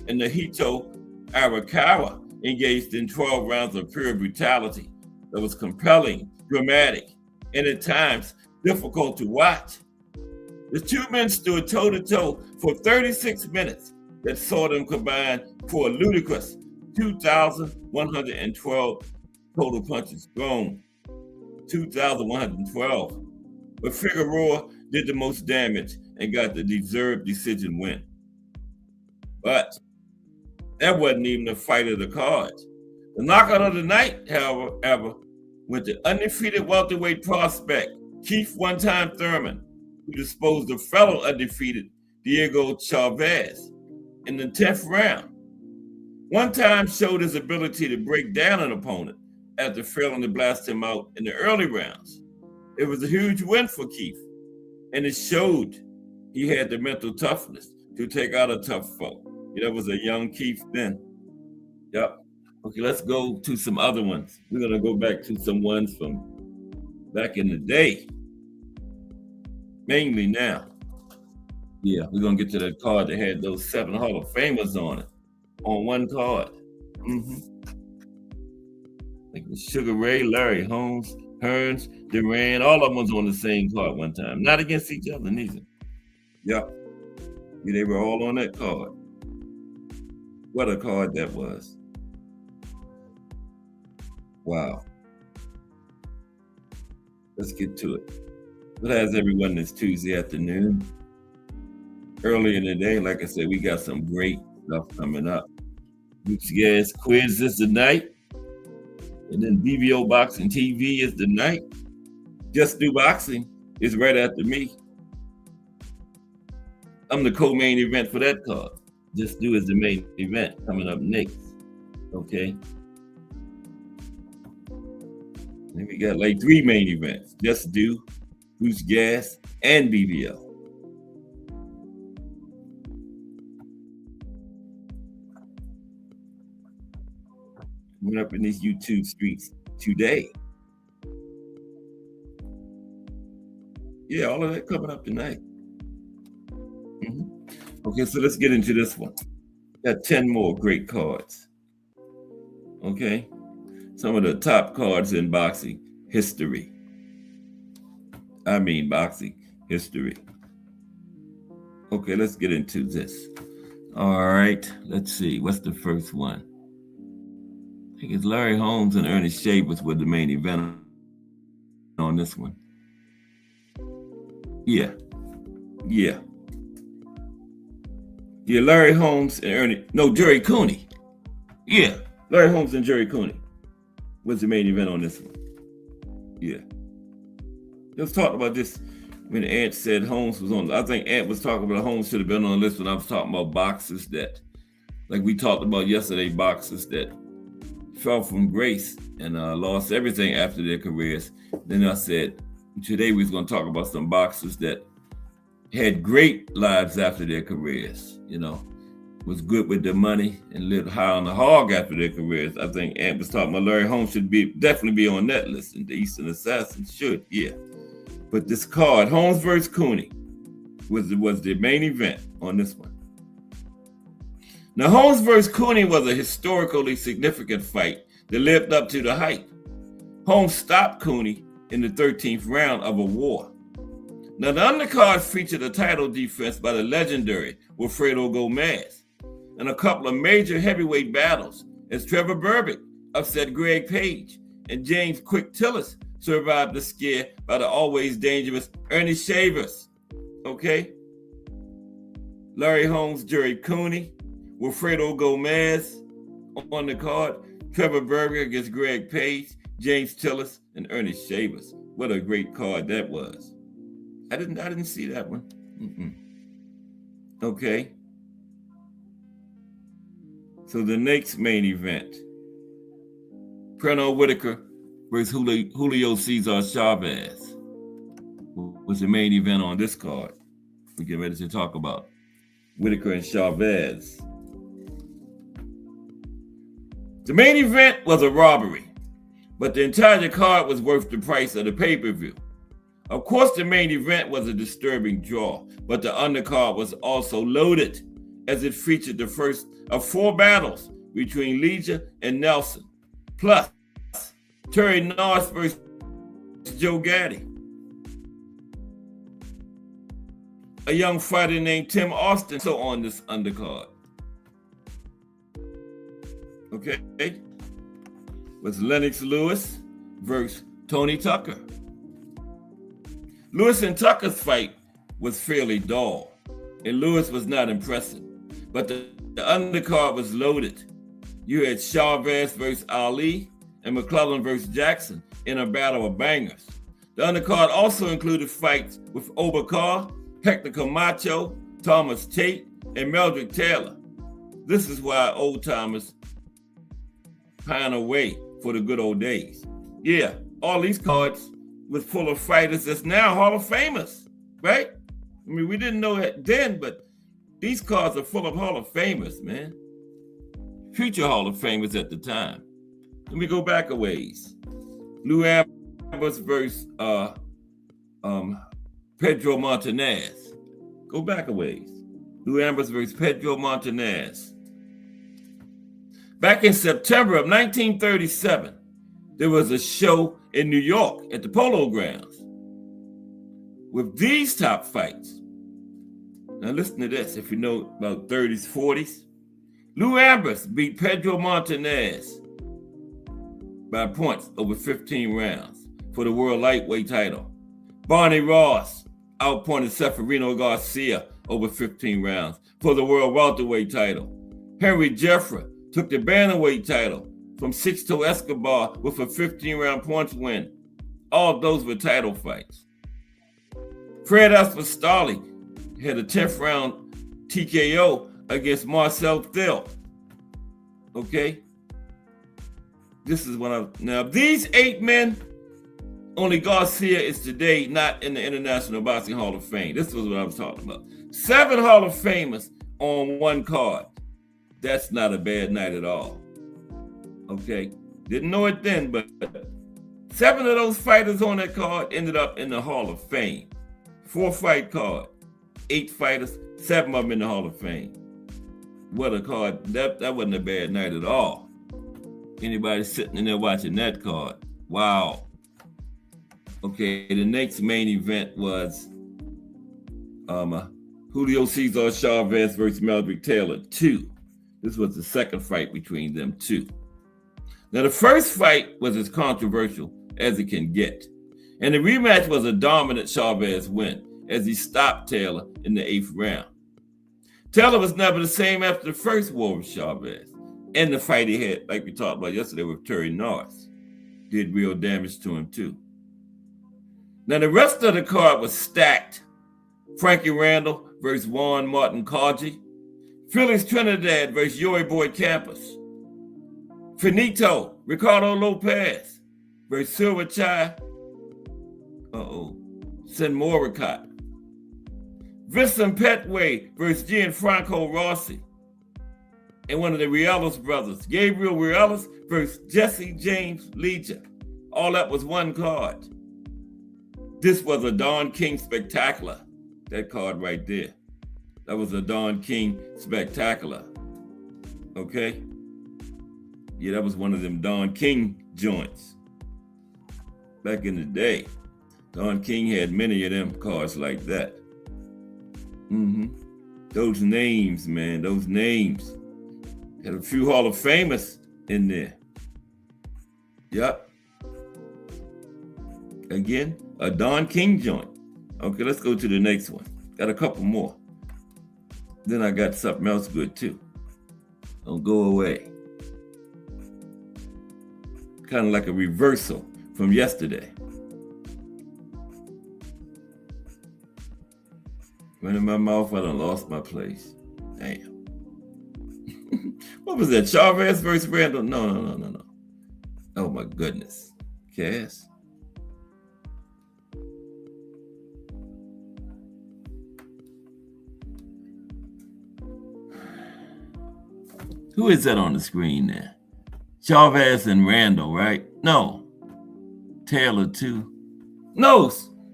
and Nahito Arakawa engaged in 12 rounds of pure brutality that was compelling, dramatic, and at times difficult to watch. The two men stood toe-to-toe for 36 minutes that saw them combine for a ludicrous 2,112 total punches thrown. 2,112. But Figueroa did the most damage and got the deserved decision win. But that wasn't even the fight of the cards. The knockout of the night, however, went to undefeated welterweight prospect Keith One Time Thurman, who disposed of fellow undefeated Diego Chavez in the 10th round. One Time showed his ability to break down an opponent after failing to blast him out in the early rounds. It was a huge win for Keith, and it showed he had the mental toughness to take out a tough foe. That was a young Keith then. Yep. Okay, let's go to some other ones. We're going to go back to some ones from back in the day. Mainly now. Yeah, we're going to get to that card that had those 7 Hall of Famers on it. On one card. Like Sugar Ray, Larry Holmes, Hearns, Duran, all of them was on the same card one time. Not against each other, neither. Yep. Yeah, they were all on that card. What a card that was. Wow. Let's get to it. What has everyone this Tuesday afternoon? Early in the day, like I said, we got some great stuff coming up. Bruce Gas quiz is the night. And then BVO Boxing TV is the night. Just Do Boxing is right after me. I'm the co-main event for that card. Just Do is the main event coming up next. Okay. Then we got like 3 main events. Just Do, Bruce Gas, and BVO. Coming up in these YouTube streets today. Yeah, all of that coming up tonight. Okay, so let's get into this one. Got 10 more great cards. Okay? Some of the top cards in boxing history. I mean, boxing history. Okay, let's get into this. All right, let's see. What's the first one? I think it's Larry Holmes and Ernie Shavers were the main event on this one. Yeah. Larry Holmes and Jerry Cooney. Yeah, Larry Holmes and Jerry Cooney was the main event on this one. Yeah. Let's talk about this when Ant said Holmes was on. I think Ant was talking about Holmes should have been on the list when I was talking about boxers that, like we talked about yesterday, boxers that fell from grace and lost everything after their careers. Then I said, today we was going to talk about some boxers that had great lives after their careers, was good with their money and lived high on the hog after their careers. I think Ant was talking about Larry Holmes should definitely be on that list, and the Eastern Assassins should, yeah. But this card, Holmes versus Cooney, was the main event on this one. Now, Holmes versus Cooney was a historically significant fight that lived up to the hype. Holmes stopped Cooney in the 13th round of a war. Now, the undercard featured a title defense by the legendary Wilfredo Gomez and a couple of major heavyweight battles as Trevor Berbick upset Greg Page and James Quick Tillis survived the scare by the always dangerous Ernie Shavers. Okay? Larry Holmes, Jerry Cooney, Wilfredo Gomez on the card, Trevor Berbick against Greg Page, James Tillis, and Ernie Shavers. What a great card that was. I didn't see that one. Okay. So the next main event, Pernell Whitaker versus Julio Cesar Chavez was the main event on this card. We get ready to talk about Whitaker and Chavez. The main event was a robbery, but the entire card was worth the price of the pay-per-view. Of course, the main event was a disturbing draw, but the undercard was also loaded as it featured the first of 4 battles between Legia and Nelson, plus Terry Norris versus Joe Gaddy. A young fighter named Tim Austin so on this undercard. Okay, was Lennox Lewis versus Tony Tucker. Lewis and Tucker's fight was fairly dull, and Lewis was not impressive, but the undercard was loaded. You had Chavez versus Ali and McClellan versus Jackson in a battle of bangers. The undercard also included fights with Obakar, Hector Camacho, Thomas Tate, and Meldrick Taylor. This is why old timers pine away for the good old days. Yeah, all these cards was full of fighters that's now Hall of Famers, right? I mean, we didn't know that then, but these cards are full of Hall of Famers, man. Future Hall of Famers at the time. Let me go back a ways. Lou Ambers versus Pedro Martinez. Go back a ways. Lou Ambers versus Pedro Martinez. Back in September of 1937, there was a show in New York at the Polo Grounds with these top fights. Now listen to this, if you know about 30s, 40s. Lou Ambers beat Pedro Martinez by points over 15 rounds for the world lightweight title. Barney Ross outpointed Seferino Garcia over 15 rounds for the world welterweight title. Henry Jeffrey took the bantamweight title from Sixto Escobar with a 15-round points win. All those were title fights. Fred Aspostali had a 10th round TKO against Marcel Thill. Okay? This is what now these 8 men, only Garcia is today not in the International Boxing Hall of Fame. This was what I was talking about. 7 Hall of Famers on one card. That's not a bad night at all. Okay? Didn't know it then, but 7 of those fighters on that card ended up in the Hall of Fame. 4-fight card. 8 fighters, 7 of them in the Hall of Fame. what a card. That wasn't a bad night at all. Anybody sitting in there watching that card? Wow. Okay, the next main event was Julio Cesar Chavez versus Meldrick Taylor 2. This was the second fight between them two. Now, the first fight was as controversial as it can get. And the rematch was a dominant Chavez win as he stopped Taylor in the 8th round. Taylor was never the same after the first war with Chavez. And the fight he had, like we talked about yesterday with Terry Norris, did real damage to him too. Now, the rest of the card was stacked. Frankie Randall versus Juan Martin Cargi. Felix Trinidad versus Yoy Boy Campos. Finito, Ricardo Lopez versus Silver Chai. Sen Moricott. Vincent Petway versus Gianfranco Rossi. And one of the Rielos brothers, Gabriel Rielos versus Jesse James Legia. All that was one card. This was a Don King spectacular. That card right there. That was a Don King spectacular. Okay? Yeah, that was one of them Don King joints. Back in the day, Don King had many of them cards like that. Those names, man, those names. Had a few Hall of Famers in there. Yep. Again, a Don King joint. Okay, let's go to the next one. Got a couple more. Then I got something else good too. Don't go away. Kind of like a reversal from yesterday. Went in my mouth, I done lost my place. Damn. What was that? Chavez versus Randall? No. Oh my goodness. Cass. Who is that on the screen there? Chavez and Randall, right? No. Taylor too. No,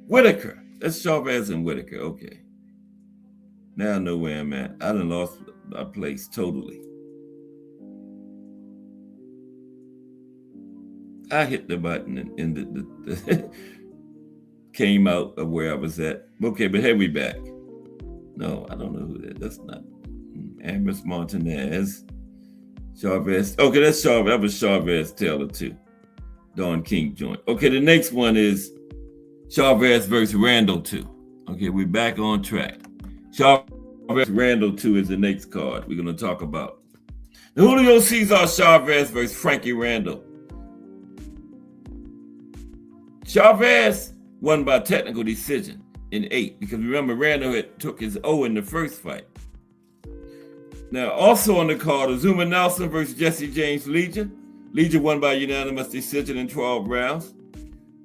Whitaker. That's Chavez and Whitaker. Okay. Now I know where I'm at. I done lost my place totally. I hit the button and the came out of where I was at. Okay, but here we back. No, I don't know who that is. That's not Amos Martinez. Chavez. Okay, that's Chavez. That was Chavez Taylor too. Don King joint. Okay, the next one is Chavez versus Randall 2. Okay, we're back on track. Chavez Randall 2 is the next card we're going to talk about. The Julio Cesar Chavez versus Frankie Randall. Chavez won by technical decision in 8 because remember Randall had took his O in the first fight. Now also on the card, Azuma Nelson versus Jesse James Legia. Legia won by unanimous decision in 12 rounds.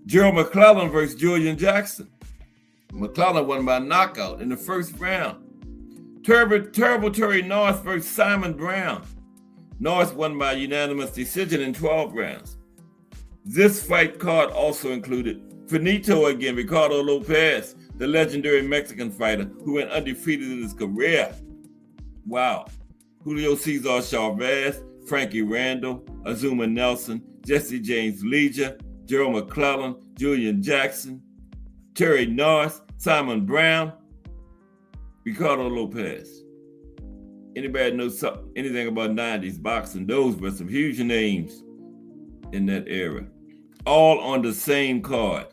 Gerald McClellan versus Julian Jackson. McClellan won by knockout in the first round. Terrible Terry Norris versus Simon Brown. Norris won by unanimous decision in 12 rounds. This fight card also included Finito again, Ricardo Lopez, the legendary Mexican fighter who went undefeated in his career. Wow. Julio Cesar Chavez, Frankie Randall, Azuma Nelson, Jesse James Legia, Gerald McClellan, Julian Jackson, Terry Norris, Simon Brown, Ricardo Lopez. Anybody know anything about 90s boxing? Those were some huge names in that era. All on the same card.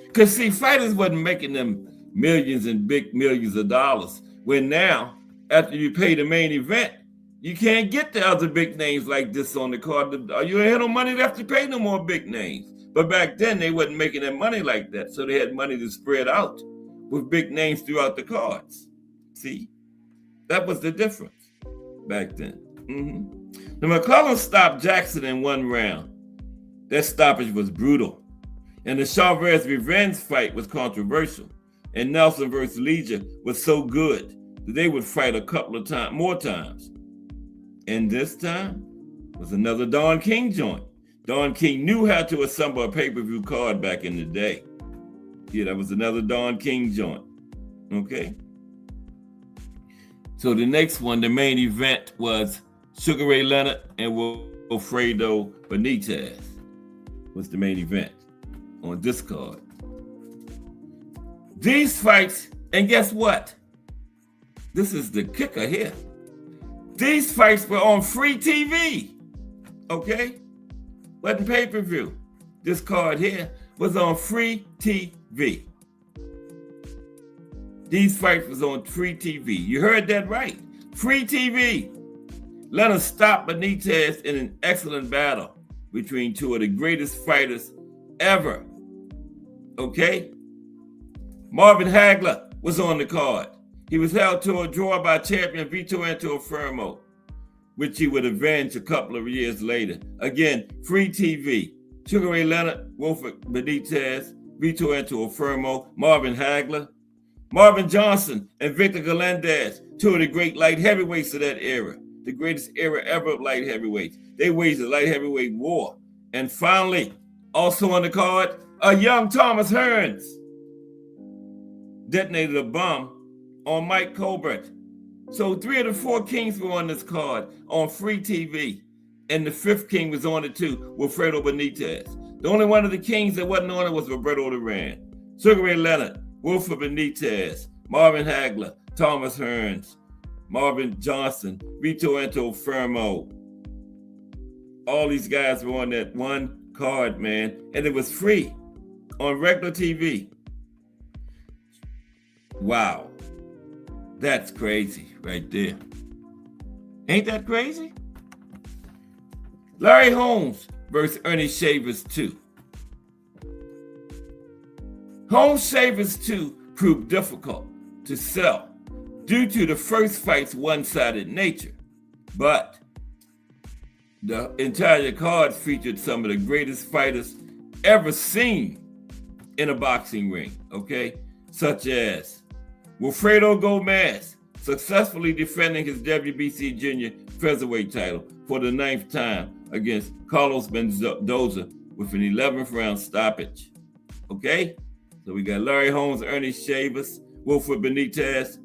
Because see, fighters wasn't making them millions and big millions of dollars. When now, after you pay the main event, you can't get the other big names like this on the card. You ain't had no money left to pay no more big names. But back then, they wasn't making their money like that. So they had money to spread out with big names throughout the cards. See? That was the difference back then. The McClellan stopped Jackson in 1 round. That stoppage was brutal. And the Chavez revenge fight was controversial. And Nelson versus Legia was so good that they would fight a couple of more times. And this time was another Don King joint. Don King knew how to assemble a pay-per-view card back in the day. Yeah, that was another Don King joint. Okay. So the next one, the main event, was Sugar Ray Leonard and Wilfredo Benitez was the main event on this card. These fights, and guess what? This is the kicker here. These fights were on free TV, okay? Wasn't pay-per-view. This card here was on free TV. These fights was on free TV. You heard that right. Free TV. Leonard stopped Benitez in an excellent battle between two of the greatest fighters ever. Okay? Marvin Hagler was on the card. He was held to a draw by champion Vito Antuofermo, which he would avenge a couple of years later. Again, free TV. Sugar Ray Leonard, Wilfred Benitez, Vito Antuofermo, Marvin Hagler, Marvin Johnson, and Victor Galindez, two of the great light heavyweights of that era. The greatest era ever of light heavyweights. They waged a light heavyweight war. And finally, also on the card, a young Thomas Hearns detonated a bomb on Mike Colbert. So 3 of the 4 kings were on this card on free TV. And the 5th king was on it too, Wilfredo Benitez. The only one of the kings that wasn't on it was Roberto Duran. Sugar Ray Leonard, Wilfred Benitez, Marvin Hagler, Thomas Hearns, Marvin Johnson, Vito Antuofermo. All these guys were on that one card, man. And it was free on regular TV. Wow. That's crazy right there. Ain't that crazy? Larry Holmes versus Ernie Shavers 2. Holmes Shavers 2 proved difficult to sell due to the first fight's one-sided nature, but the entire card featured some of the greatest fighters ever seen in a boxing ring, okay? Such as Wilfredo Gomez, successfully defending his WBC junior featherweight title for the 9th time against Carlos Mendoza with an 11th round stoppage, okay? So we got Larry Holmes, Ernie Shavers, Wilfred Benitez.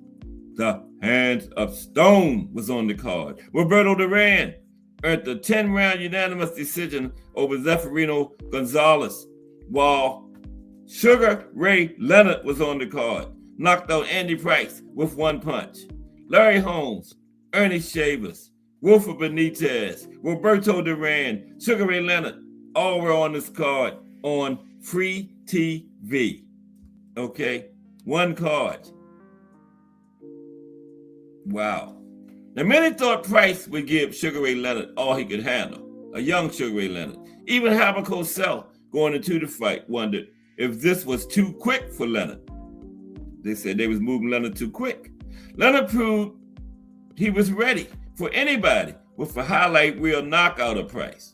The Hands of Stone was on the card. Roberto Duran earned the 10-round unanimous decision over Zeferino Gonzalez, while Sugar Ray Leonard was on the card. Knocked out Andy Price with 1 punch. Larry Holmes, Ernie Shavers, Wilfred Benitez, Roberto Duran, Sugar Ray Leonard, all were on this card on free TV. Okay, 1 card. Wow. Now, many thought Price would give Sugar Ray Leonard all he could handle, a young Sugar Ray Leonard. Even Albert Cosell, going into the fight, wondered if this was too quick for Leonard. They said they was moving Leonard too quick. Leonard proved he was ready for anybody with a highlight reel knockout of Price.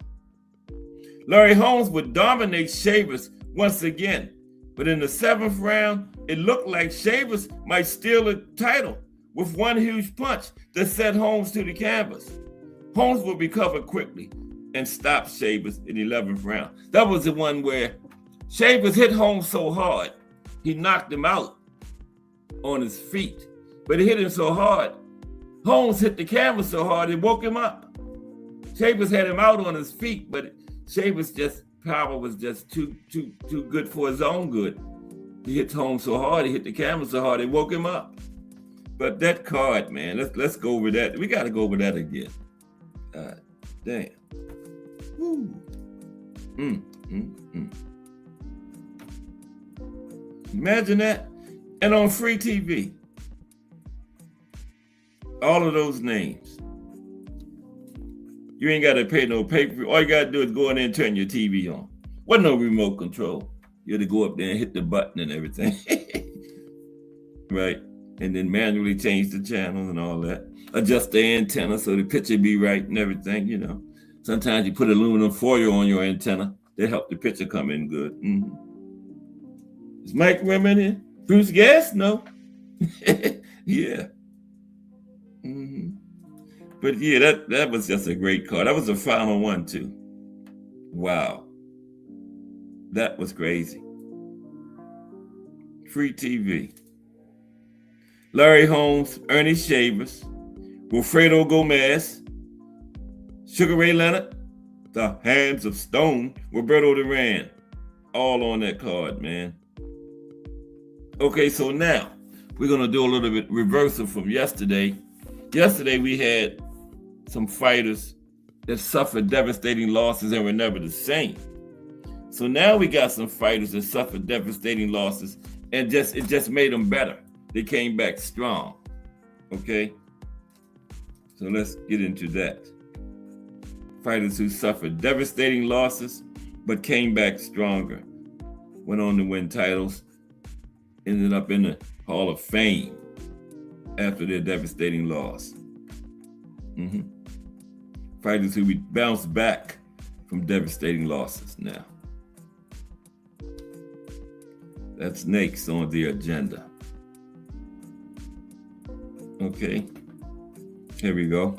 Larry Holmes would dominate Shavers once again, but in the 7th round, it looked like Shavers might steal the title with 1 huge punch that sent Holmes to the canvas. Holmes would recover quickly and stop Shavers in the 11th round. That was the one where Shavers hit Holmes so hard, he knocked him out on his feet. But he hit him so hard, Holmes hit the canvas so hard, it woke him up. Shavers had him out on his feet, but Shavers' power was just too good for his own good. He hit Holmes so hard, he hit the canvas so hard, it woke him up. But that card, man, let's go over that. We got to go over that again. Damn. Woo. Imagine that. And on free TV, all of those names. You ain't got to pay no pay-per-view. All you got to do is go in there and turn your TV on. Wasn't no remote control. You had to go up there and hit the button and everything. Right? And then manually change the channels and all that. Adjust the antenna so the picture be right and everything, you know. Sometimes you put aluminum foil on your antenna. They help the picture come in good. Is Mike Rim in here? Bruce Gas? No. Yeah. But yeah, that was just a great card. That was the final one too. Wow. That was crazy. Free TV. Larry Holmes, Ernie Shavers, Wilfredo Gomez, Sugar Ray Leonard, the Hands of Stone, Roberto Duran, all on that card, man. Okay, so now we're going to do a little bit reversal from yesterday. Yesterday we had some fighters that suffered devastating losses and were never the same. So now we got some fighters that suffered devastating losses and it just made them better. They came back strong. Okay? So let's get into that. Fighters who suffered devastating losses but came back stronger, went on to win titles, ended up in the Hall of Fame after their devastating loss. Fighters who bounced back from devastating losses now. That's next on the agenda. Okay, here we go.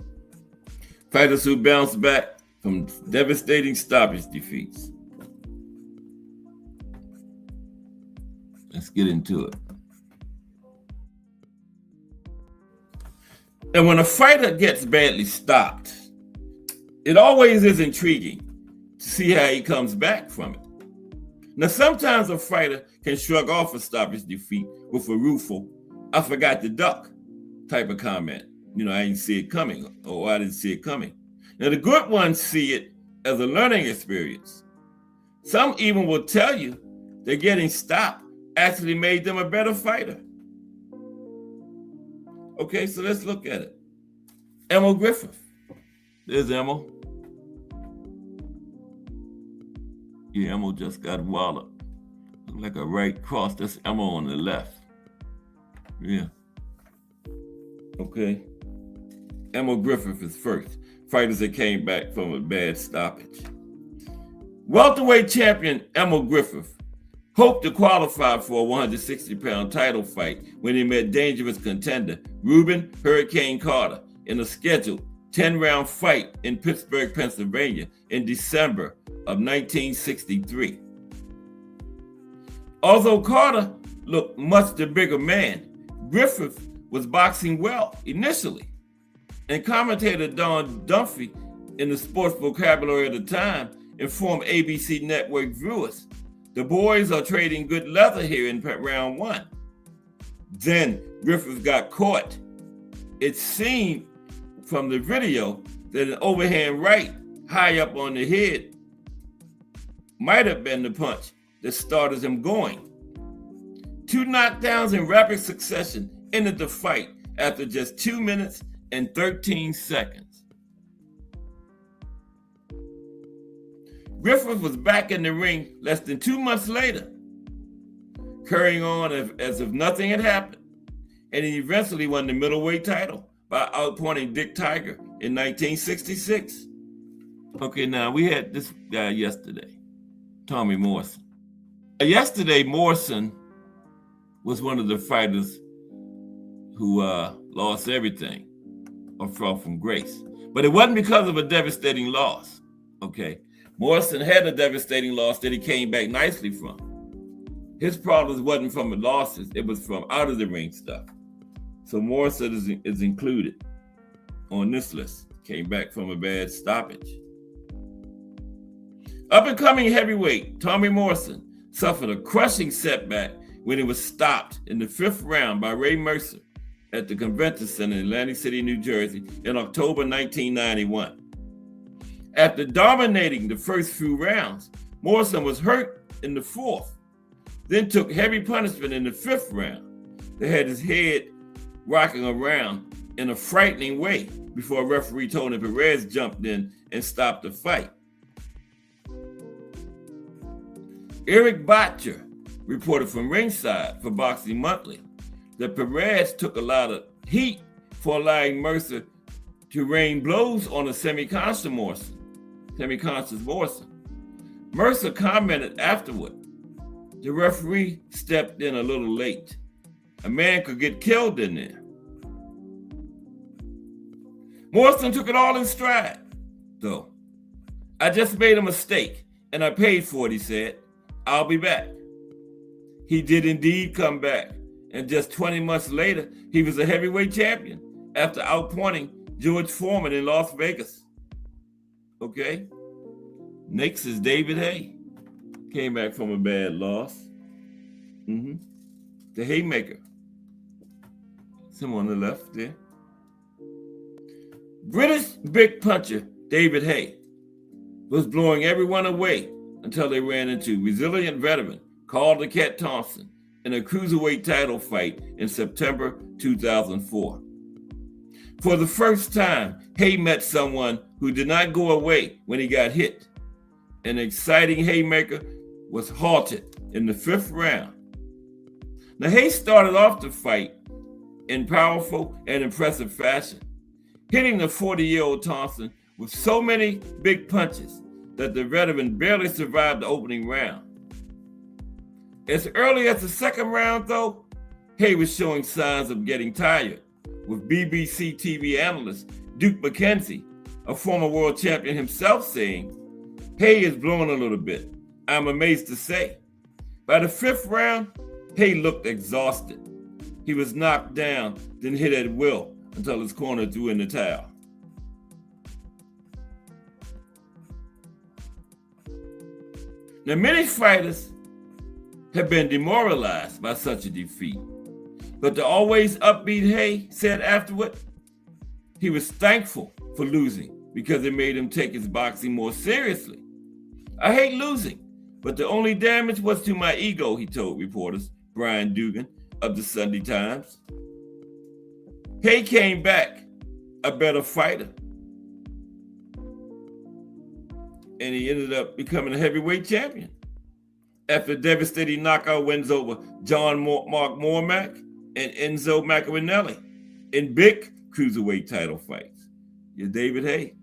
Fighters who bounce back from devastating stoppage defeats. Let's get into it. And when a fighter gets badly stopped, it always is intriguing to see how he comes back from it. Now, sometimes a fighter can shrug off a stoppage defeat with a rueful, "I forgot to duck" type of comment. You know, I didn't see it coming, or I didn't see it coming. Now, the good ones see it as a learning experience. Some even will tell you that getting stopped actually made them a better fighter. Okay, so let's look at it. Emil Griffith. There's Emil. Yeah, Emil just got walloped. Look like a right cross. That's Emil on the left. Yeah. Okay. Emil Griffith is first. Fighters that came back from a bad stoppage. Welterweight champion Emil Griffith hoped to qualify for a 160-pound title fight when he met dangerous contender Reuben Hurricane Carter in a scheduled 10-round fight in Pittsburgh, Pennsylvania in December of 1963. Although Carter looked much the bigger man, Griffith was boxing well initially, and commentator Don Dunphy in the sports vocabulary of the time informed ABC network viewers, "The boys are trading good leather here in round one." Then Griffith got caught. It seemed from the video that an overhand right high up on the head might have been the punch that started him going. 2 knockdowns in rapid succession ended the fight after just 2 minutes and 13 seconds. Griffith was back in the ring less than 2 months later, carrying on as if nothing had happened, and he eventually won the middleweight title by outpointing Dick Tiger in 1966. Okay, now we had this guy yesterday, Tommy Morrison. Yesterday, Morrison was one of the fighters who lost everything or fell from grace. But it wasn't because of a devastating loss, okay? Morrison had a devastating loss that he came back nicely from. His problems wasn't from the losses, it was from out of the ring stuff. So Morrison is included on this list. Came back from a bad stoppage. Up-and-coming heavyweight Tommy Morrison suffered a crushing setback when he was stopped in the 5th round by Ray Mercer at the Convention Center in Atlantic City, New Jersey in October 1991. After dominating the first few rounds, Morrison was hurt in the 4th, then took heavy punishment in the 5th round. They had his head rocking around in a frightening way before referee Tony Perez jumped in and stopped the fight. Eric Botcher reported from ringside for Boxing Monthly that Perez took a lot of heat for allowing Mercer to rain blows on a semi-conscious Morrison. Mercer commented afterward, "The referee stepped in a little late. A man could get killed in there." Morrison took it all in stride, though. "I just made a mistake, and I paid for it," he said. "I'll be back." He did indeed come back, and just 20 months later, he was a heavyweight champion after outpointing George Foreman in Las Vegas. Okay? Next is David Hay. Came back from a bad loss. The Haymaker. Some on the left there. British big puncher David Hay was blowing everyone away until they ran into resilient veteran Carl the Cat Thompson in a cruiserweight title fight in September 2004. For the first time, Hay met someone who did not go away when he got hit. An exciting Haymaker was halted in the 5th round. Now, Hay started off the fight in powerful and impressive fashion, hitting the 40-year-old Thompson with so many big punches that the veteran barely survived the opening round. As early as the 2nd round, though, Hay was showing signs of getting tired, with BBC TV analyst Duke McKenzie, a former world champion himself, saying, "Hay is blowing a little bit, I'm amazed to say." By the 5th round, Hay looked exhausted. He was knocked down, then hit at will until his corner threw in the towel. Now, many fighters have been demoralized by such a defeat, but the always upbeat Hay said afterward he was thankful for losing because it made him take his boxing more seriously. "I hate losing, but the only damage was to my ego," he told reporters Brian Dugan of the Sunday Times. Hay came back a better fighter, and he ended up becoming a heavyweight champion after devastating knockout wins over Mark Mormack and Enzo Maccarinelli in big cruiserweight title fights. Your David Hay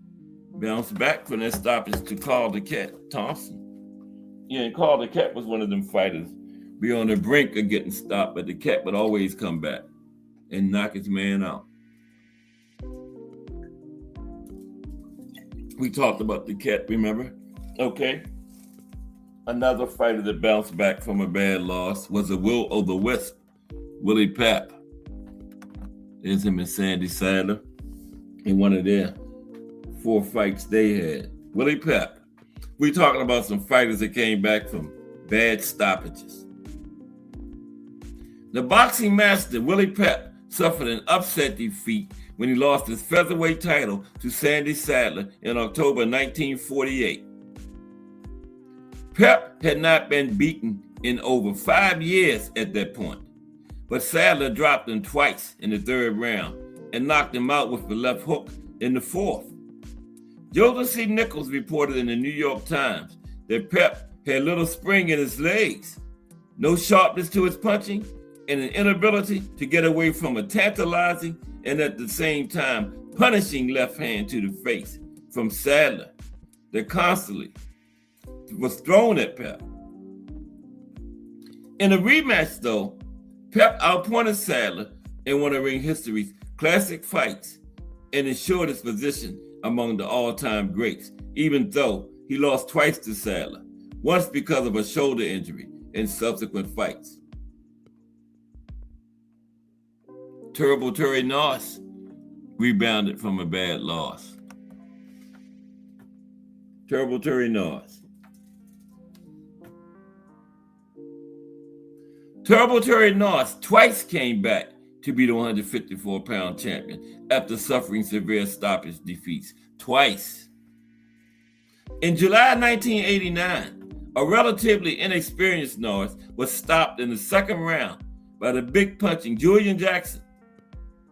bounced back from that stoppage to Carl the Cat Thompson. Yeah, and Carl the Cat was one of them fighters be on the brink of getting stopped, but the Cat would always come back and knock his man out. We talked about the Cat, remember? Okay. Another fighter that bounced back from a bad loss was the Will o' the Wisp, Willie Pep. There's him and Sandy Sadler in one of their 4 fights they had. Willie Pep. We're talking about some fighters that came back from bad stoppages. The boxing master, Willie Pep, suffered an upset defeat when he lost his featherweight title to Sandy Sadler in October 1948. Pep had not been beaten in over 5 years at that point, but Sadler dropped him twice in the 3rd round and knocked him out with the left hook in the 4th. Joseph C. Nichols reported in the New York Times that Pep had little spring in his legs, no sharpness to his punching, and an inability to get away from a tantalizing and at the same time punishing left hand to the face from Sadler that constantly was thrown at Pep. In a rematch, though, Pep outpointed Sadler in one of ring history's classic fights and ensured his position among the all-time greats, even though he lost twice to Sadler, once because of a shoulder injury in subsequent fights. Turbo Terry Noss rebounded from a bad loss. Turbo Terry Noss. Turbo Terry Noss twice came back to be the 154-pound champion after suffering severe stoppage defeats. Twice. In July 1989, a relatively inexperienced Noss was stopped in the 2nd round by the big punching Julian Jackson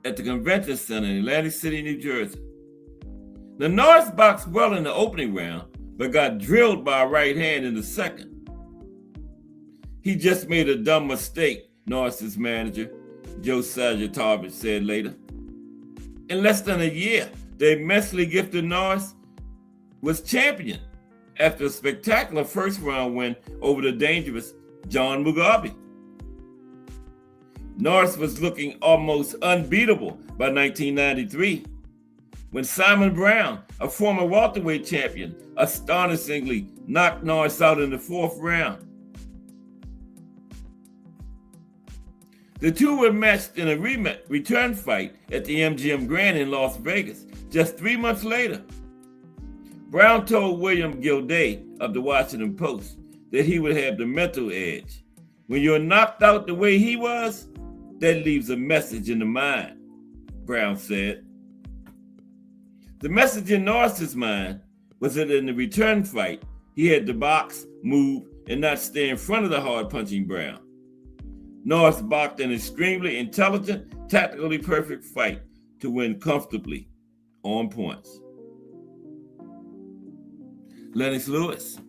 at the Convention Center in Atlantic City, New Jersey. The Noss boxed well in the opening round, but got drilled by a right hand in the 2nd. He just made a dumb mistake, Noss's manager, Joe Sagittavich, said later. In less than a year, the immensely gifted Noss was champion after a spectacular 1st round win over the dangerous John Mugabe. Noss was looking almost unbeatable by 1993, when Simon Brown, a former welterweight champion, astonishingly knocked Noss out in the 4th round. The two were matched in a return fight at the MGM Grand in Las Vegas just 3 months later. Brown told William Gilday of the Washington Post that he would have the mental edge. When you're knocked out the way he was, that leaves a message in the mind, Brown said. The message in Norris's mind was that in the return fight, he had to box, move, and not stay in front of the hard-punching Brown. Norris boxed an extremely intelligent, tactically perfect fight to win comfortably on points. Lennox Lewis.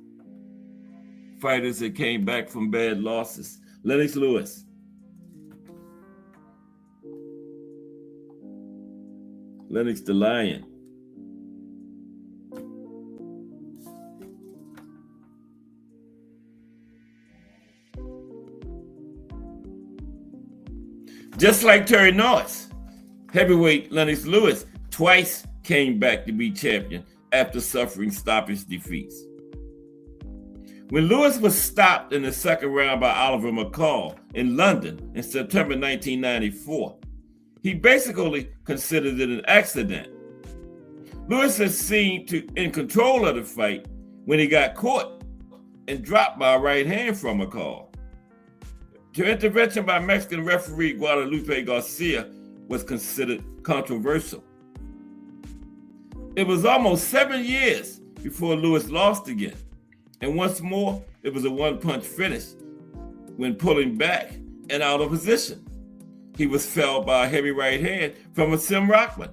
Fighters that came back from bad losses. Lennox Lewis. Lennox the Lion. Just like Terry Norris, heavyweight Lennox Lewis twice came back to be champion after suffering stoppage defeats. When Lewis was stopped in the second round by Oliver McCall in London in September 1994, he basically considered it an accident. Lewis has seemed in control of the fight when he got caught and dropped by a right hand from McCall. The intervention by Mexican referee Guadalupe Garcia was considered controversial. It was almost 7 years before Lewis lost again. And once more, it was a one-punch finish when pulling back and out of position. He was felled by a heavy right hand from a Sim Rockman.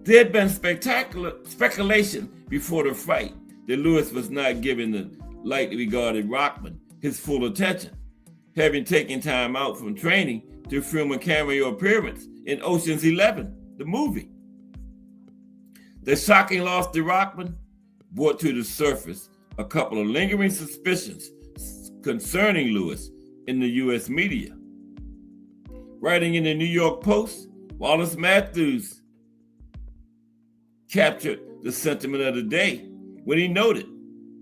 There had been speculation before the fight that Lewis was not giving the lightly regarded Rockman his full attention, having taken time out from training to film a cameo appearance in Ocean's 11, the movie. The shocking loss to Rockman brought to the surface a couple of lingering suspicions concerning Lewis in the U.S. media. Writing in the New York Post, Wallace Matthews captured the sentiment of the day when he noted,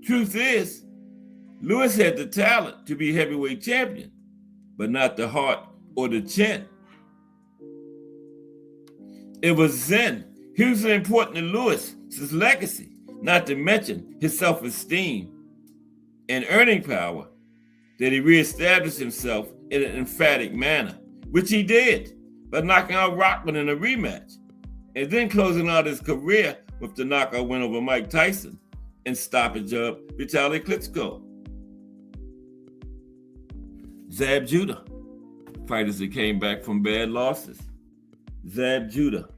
truth is, Lewis had the talent to be heavyweight champion, but not the heart or the chin. It was then hugely important to Lewis's legacy, not to mention his self-esteem and earning power, that he reestablished himself in an emphatic manner, which he did by knocking out Rockman in a rematch, and then closing out his career with the knockout win over Mike Tyson and stoppage of Vitaly Klitschko. Zab Judah, fighters that came back from bad losses. Zab Judah.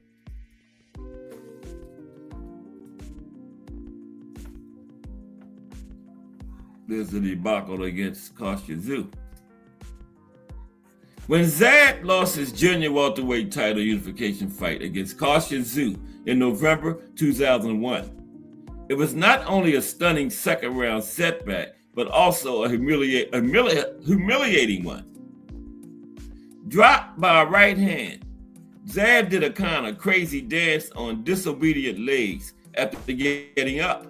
There's a debacle against Kostya Tszyu. When Zab lost his junior welterweight title unification fight against Kostya Tszyu in November 2001, it was not only a stunning second-round setback, but also a humiliating one. Dropped by a right hand, Zab did a kind of crazy dance on disobedient legs after getting up,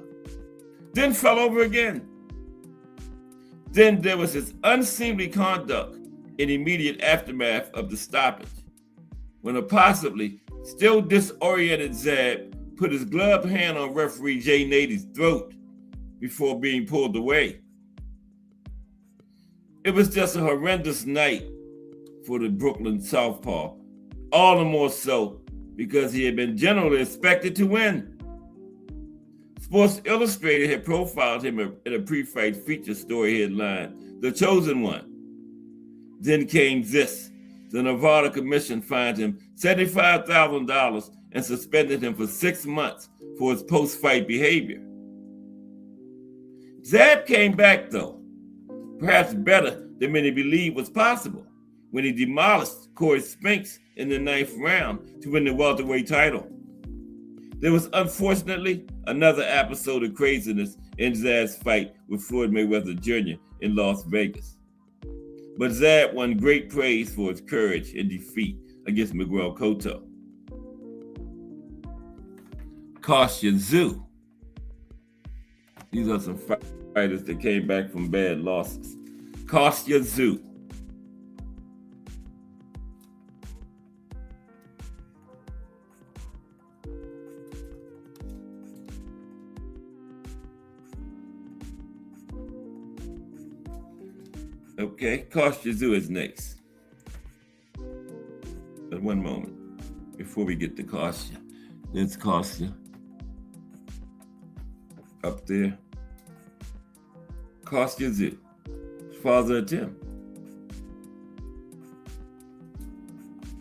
then fell over again. Then there was his unseemly conduct in immediate aftermath of the stoppage, when a possibly still disoriented Zab put his gloved hand on referee Jay Nady's throat before being pulled away. It was just a horrendous night for the Brooklyn Southpaw, all the more so because he had been generally expected to win. Sports Illustrated had profiled him in a pre-fight feature story headline, The Chosen One. Then came this. The Nevada Commission fined him $75,000 and suspended him for 6 months for his post-fight behavior. Zab came back, though, perhaps better than many believed was possible, when he demolished Corey Spinks in the 9th round to win the welterweight title. There was unfortunately another episode of craziness in Zab's fight with Floyd Mayweather Jr. in Las Vegas. But Zab won great praise for his courage in defeat against Miguel Cotto. Kostya Tszyu. These are some fighters fighters that came back from bad losses. Kostya Tszyu. Okay, Kostya Tszyu is next. But one moment before we get to Kostya. There's Kostya up there. Kostya Tszyu, father of Tim.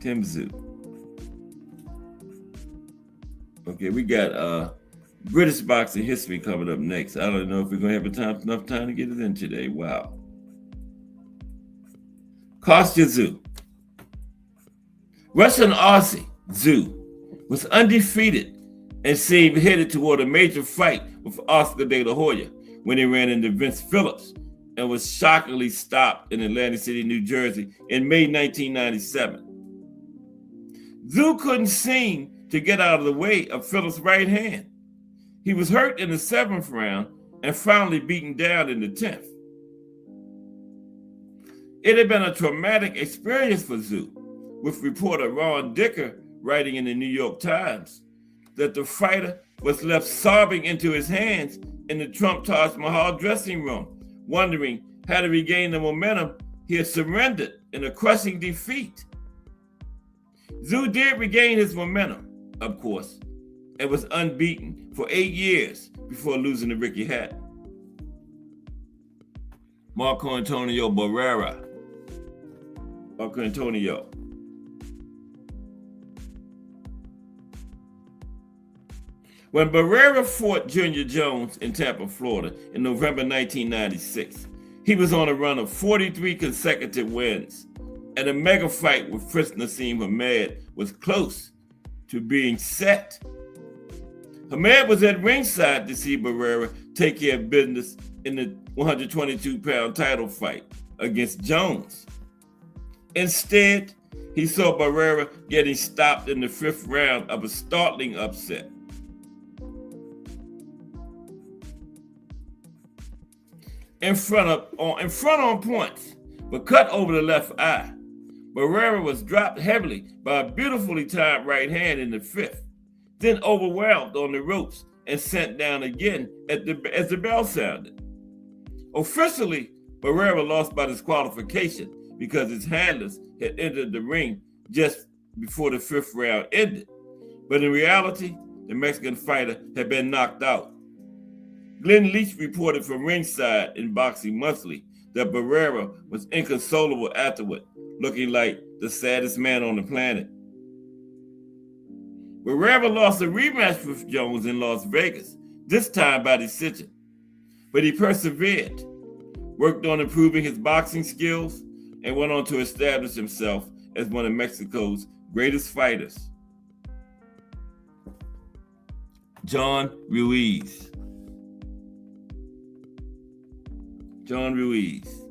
Tim Tszyu. Okay, we got British boxing history coming up next. I don't know if we're gonna have enough time to get it in today. Wow. Kostya Tszyu. Russian Aussie Tszyu was undefeated and seemed headed toward a major fight with Oscar De La Hoya when he ran into Vince Phillips and was shockingly stopped in Atlantic City, New Jersey in May 1997. Tszyu couldn't seem to get out of the way of Phillips' right hand. He was hurt in the 7th round and finally beaten down in the 10th. It had been a traumatic experience for Tszyu, with reporter Ron Dicker writing in the New York Times that the fighter was left sobbing into his hands in the Trump Taj Mahal dressing room, wondering how to regain the momentum he had surrendered in a crushing defeat. Tszyu did regain his momentum, of course, and was unbeaten for 8 years before losing to Ricky Hatton. Marco Antonio Barrera. Marco Antonio. When Barrera fought Junior Jones in Tampa, Florida in November 1996, he was on a run of 43 consecutive wins, and a mega fight with Chris Nassim Hamed was close to being set. Hamed was at ringside to see Barrera take care of business in the 122-pound title fight against Jones. Instead, he saw Barrera getting stopped in the 5th round of a startling upset. In front on points, but cut over the left eye. Barrera was dropped heavily by a beautifully timed right hand in the 5th, then overwhelmed on the ropes and sent down again as the bell sounded. Officially, Barrera lost by disqualification because his handlers had entered the ring just before the 5th round ended. But in reality, the Mexican fighter had been knocked out. Glenn Leach reported from ringside in Boxing Monthly that Barrera was inconsolable afterward, looking like the saddest man on the planet. Barrera lost a rematch with Jones in Las Vegas, this time by decision. But he persevered, worked on improving his boxing skills, and went on to establish himself as one of Mexico's greatest fighters. John Ruiz. John Ruiz.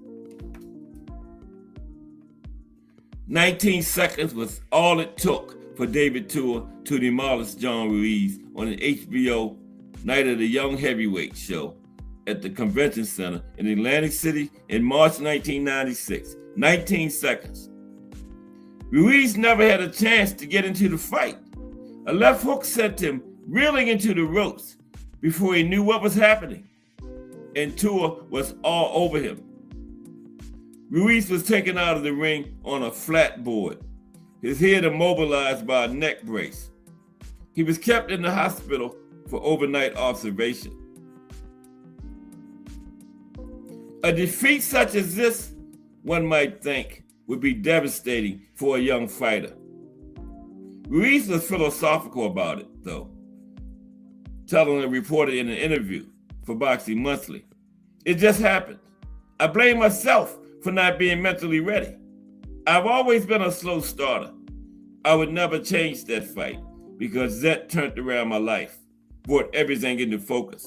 19 seconds was all it took for David Tua to demolish John Ruiz on an HBO Night of the Young Heavyweight show at the Convention Center in Atlantic City in March 1996. 19 seconds. Ruiz never had a chance to get into the fight. A left hook sent him reeling into the ropes before he knew what was happening, and Tua was all over him. Ruiz was taken out of the ring on a flat board, his head immobilized by a neck brace. He was kept in the hospital for overnight observation. A defeat such as this, one might think, would be devastating for a young fighter. Ruiz was philosophical about it, though, telling a reporter in an interview for Boxing Monthly, "It just happened. I blame myself for not being mentally ready. I've always been a slow starter. I would never change that fight because that turned around my life, brought everything into focus."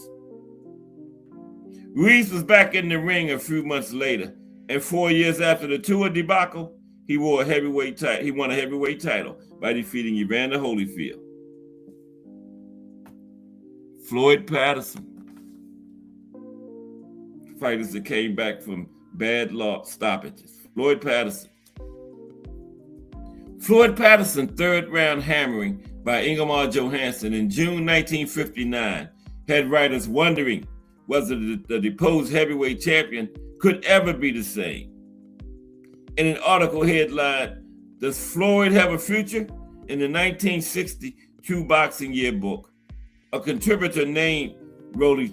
Ruiz was back in the ring a few months later, and 4 years after the Tua debacle, he won a heavyweight title by defeating Evander Holyfield. Floyd Patterson. fighters that came back from bad luck stoppages. Floyd Patterson. Floyd Patterson, third round hammering by Ingemar Johansson in June 1959 had writers wondering whether the deposed heavyweight champion could ever be the same. In an article headlined, "Does Floyd Have a Future?" in the 1960 True Boxing Yearbook, a contributor named Rolly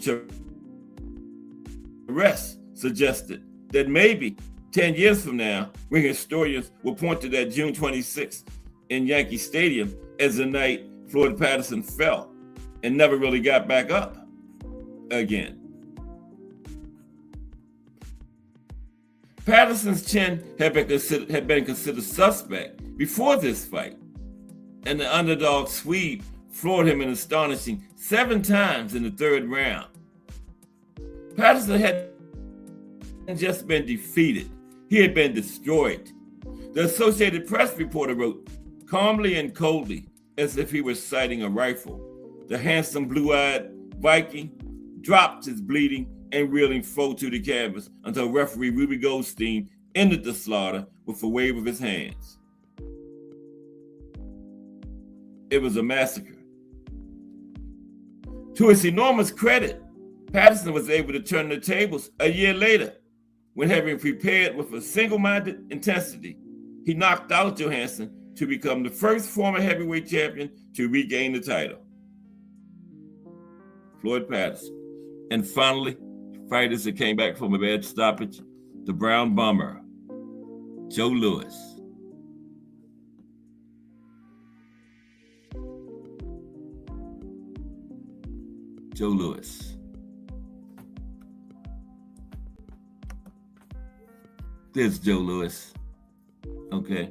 Charest suggested that maybe 10 years from now, ring historians will point to that June 26th in Yankee Stadium as the night Floyd Patterson fell and never really got back up again. Patterson's chin had been considered suspect before this fight, and the underdog Swede floored him an astonishing 7 times in the third round. Patterson hadn't just been defeated, he had been destroyed. The Associated Press reporter wrote, calmly and coldly, as if he were sighting a rifle, the handsome blue-eyed Viking dropped his bleeding and reeling foe to the canvas until referee Ruby Goldstein ended the slaughter with a wave of his hands. It was a massacre. To his enormous credit, Patterson was able to turn the tables a year later when, having prepared with a single-minded intensity, he knocked out Johansson to become the first former heavyweight champion to regain the title. Floyd Patterson. And finally, fighters that came back from a bad stoppage, the Brown Bomber, Joe Louis. Joe Louis. There's Joe Louis. Okay.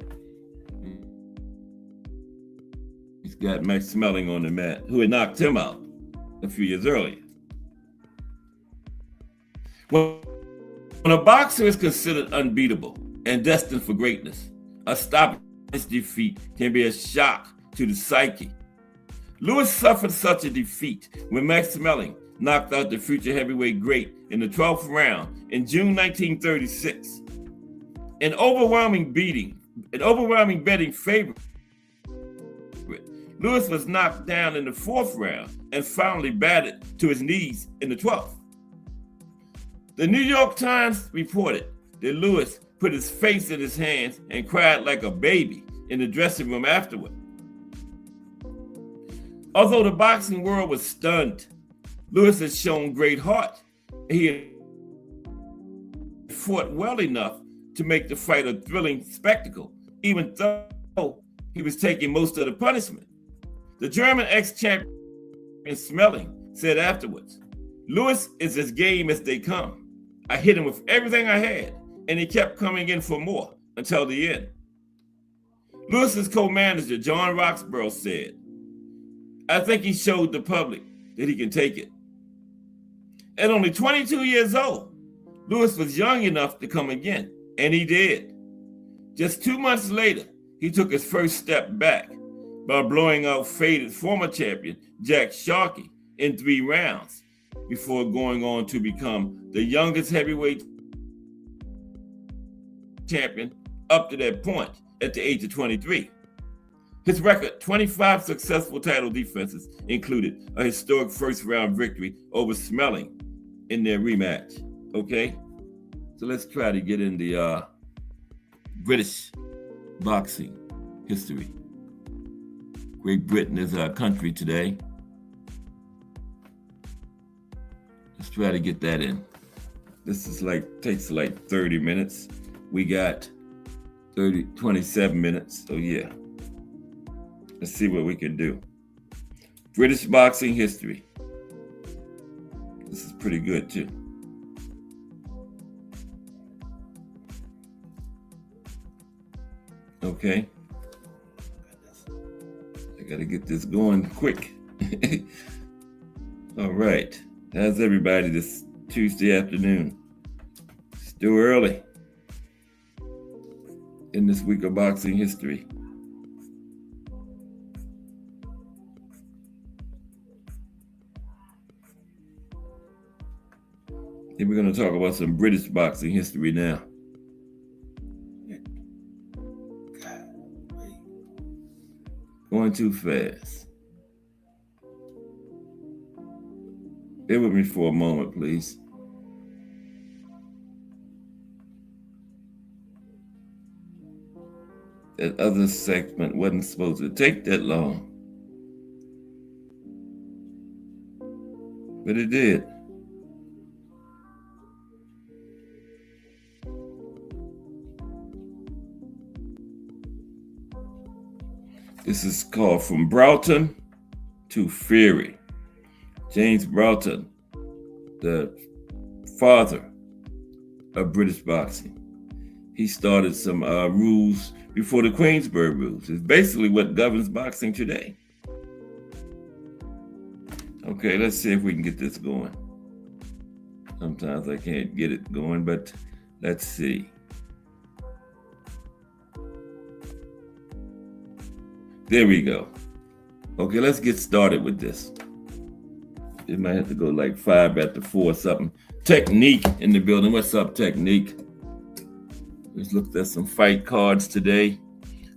He's got Max Smelling on the mat, who had knocked him out a few years earlier. When a boxer is considered unbeatable and destined for greatness, a stoppage defeat can be a shock to the psyche. Louis suffered such a defeat when Max Smelling knocked out the future heavyweight great in the 12th round in June 1936. An overwhelming betting favorite, Louis was knocked down in the 4th round and finally battered to his knees in the 12th. The New York Times reported that Louis put his face in his hands and cried like a baby in the dressing room afterward. Although the boxing world was stunned, Louis had shown great heart. He had fought well enough to make the fight a thrilling spectacle, even though he was taking most of the punishment. The German ex-champion Smelling said afterwards, "Louis is as game as they come. I hit him with everything I had, and he kept coming in for more until the end." Louis's co-manager, John Roxborough, said, "I think he showed the public that he can take it." At only 22 years old, Louis was young enough to come again, and he did. Just 2 months later, he took his first step back by blowing out faded former champion Jack Sharkey in 3 rounds before going on to become the youngest heavyweight champion up to that point at the age of 23. His record, 25 successful title defenses, included a historic first-round victory over Smelling in their rematch. Okay? So let's try to get in the British boxing history. Great Britain is our country today. Let's try to get that in. This is takes 30 minutes. We got 27 minutes. So yeah. Let's see what we can do. British boxing history. This is pretty good too. Okay. I gotta get this going quick. All right. How's everybody this Tuesday afternoon? Still early in this week of boxing history. Then we're going to talk about some British boxing history now. Going too fast. Bear with me for a moment, please. That other segment wasn't supposed to take that long, but it did. This is called From Broughton to Fury. James Broughton, the father of British boxing. He started some rules before the Queensberry rules. It's basically what governs boxing today. Okay, let's see if we can get this going. Sometimes I can't get it going, but let's see. There we go. Okay, let's get started with this. It might have to go like 5 after 4 or something. Technique in the building. What's up, Technique? Let's look at some fight cards today.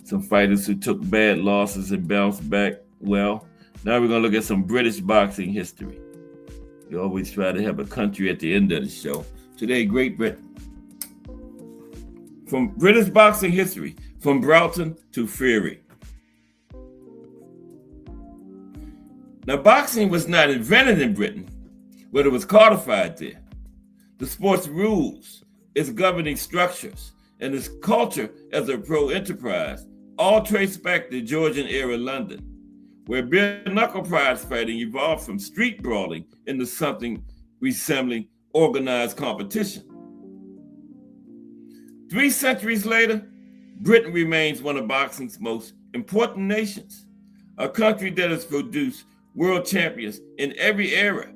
Some fighters who took bad losses and bounced back well. Now we're going to look at some British boxing history. We always try to have a country at the end of the show. Today, Great Britain. From British boxing history, from Broughton to Fury. Now, boxing was not invented in Britain, but it was codified there. The sport's rules, its governing structures, and its culture as a pro-enterprise all trace back to Georgian-era London, where bare-knuckle prize fighting evolved from street brawling into something resembling organized competition. 3 centuries later, Britain remains one of boxing's most important nations, a country that has produced world champions in every era,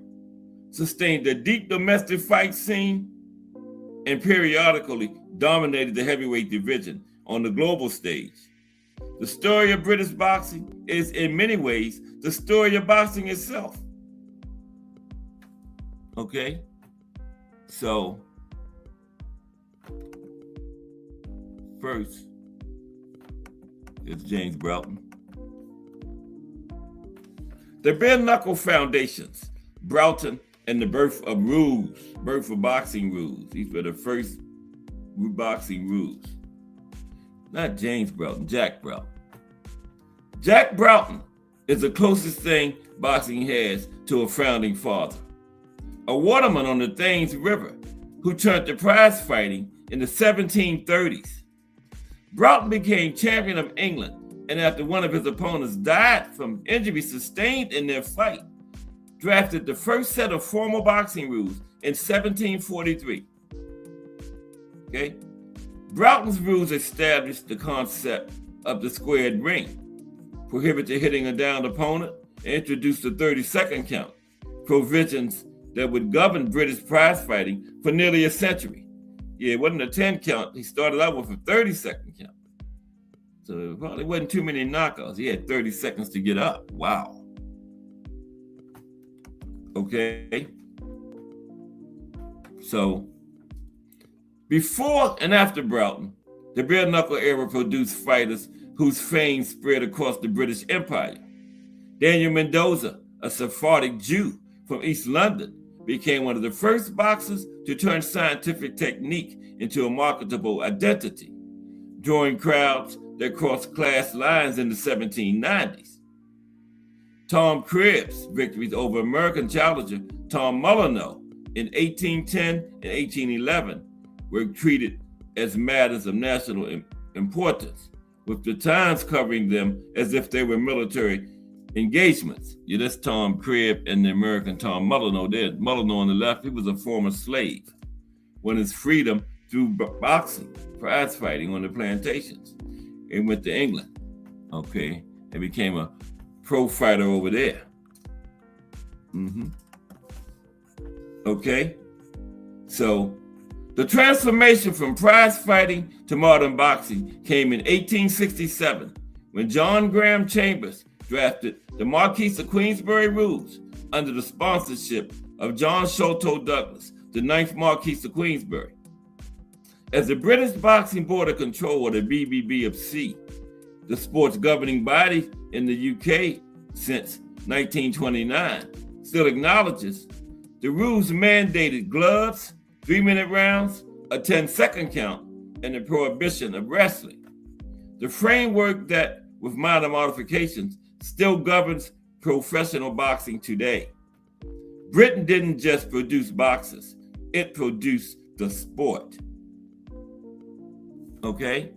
sustained a deep domestic fight scene, and periodically dominated the heavyweight division on the global stage. The story of British boxing is in many ways the story of boxing itself. Okay? So, first, it's James Broughton. The bare knuckle foundations, Broughton and the birth of rules, birth of boxing rules. These were the first boxing rules. Not James Broughton, Jack Broughton. Jack Broughton is the closest thing boxing has to a founding father. A waterman on the Thames River who turned to prize fighting in the 1730s. Broughton became champion of England, and after one of his opponents died from injuries sustained in their fight, drafted the first set of formal boxing rules in 1743. Okay? Broughton's rules established the concept of the squared ring, prohibited hitting a downed opponent, and introduced the 30-second count, provisions that would govern British prize fighting for nearly a century. Yeah, it wasn't a 10 count. He started out with a 30-second count. So there probably wasn't too many knockouts. He had 30 seconds to get up. Wow. Okay. So before and after Broughton, the bare knuckle era produced fighters whose fame spread across the British Empire. Daniel Mendoza, a Sephardic Jew from East London, became one of the first boxers to turn scientific technique into a marketable identity, drawing crowds that crossed class lines in the 1790s. Tom Cribb's victories over American challenger Tom Molyneux in 1810 and 1811 were treated as matters of national importance, with the Times covering them as if they were military engagements. Yeah, that's Tom Cribb and the American Tom Molyneux there. Molyneux on the left, he was a former slave. Won his freedom through boxing, prize fighting on the plantations. He went to England, okay, and became a pro fighter over there. Okay, so the transformation from prize fighting to modern boxing came in 1867 when John Graham Chambers drafted the Marquis of Queensberry rules under the sponsorship of John Sholto Douglas, the 9th Marquess of Queensberry. As the British Boxing Board of Control, or the BBBFC, the sport's governing body in the UK since 1929, still acknowledges the rules mandated gloves, 3-minute rounds, a 10-second count, and the prohibition of wrestling. The framework that, with minor modifications, still governs professional boxing today. Britain didn't just produce boxers, it produced the sport. Okay?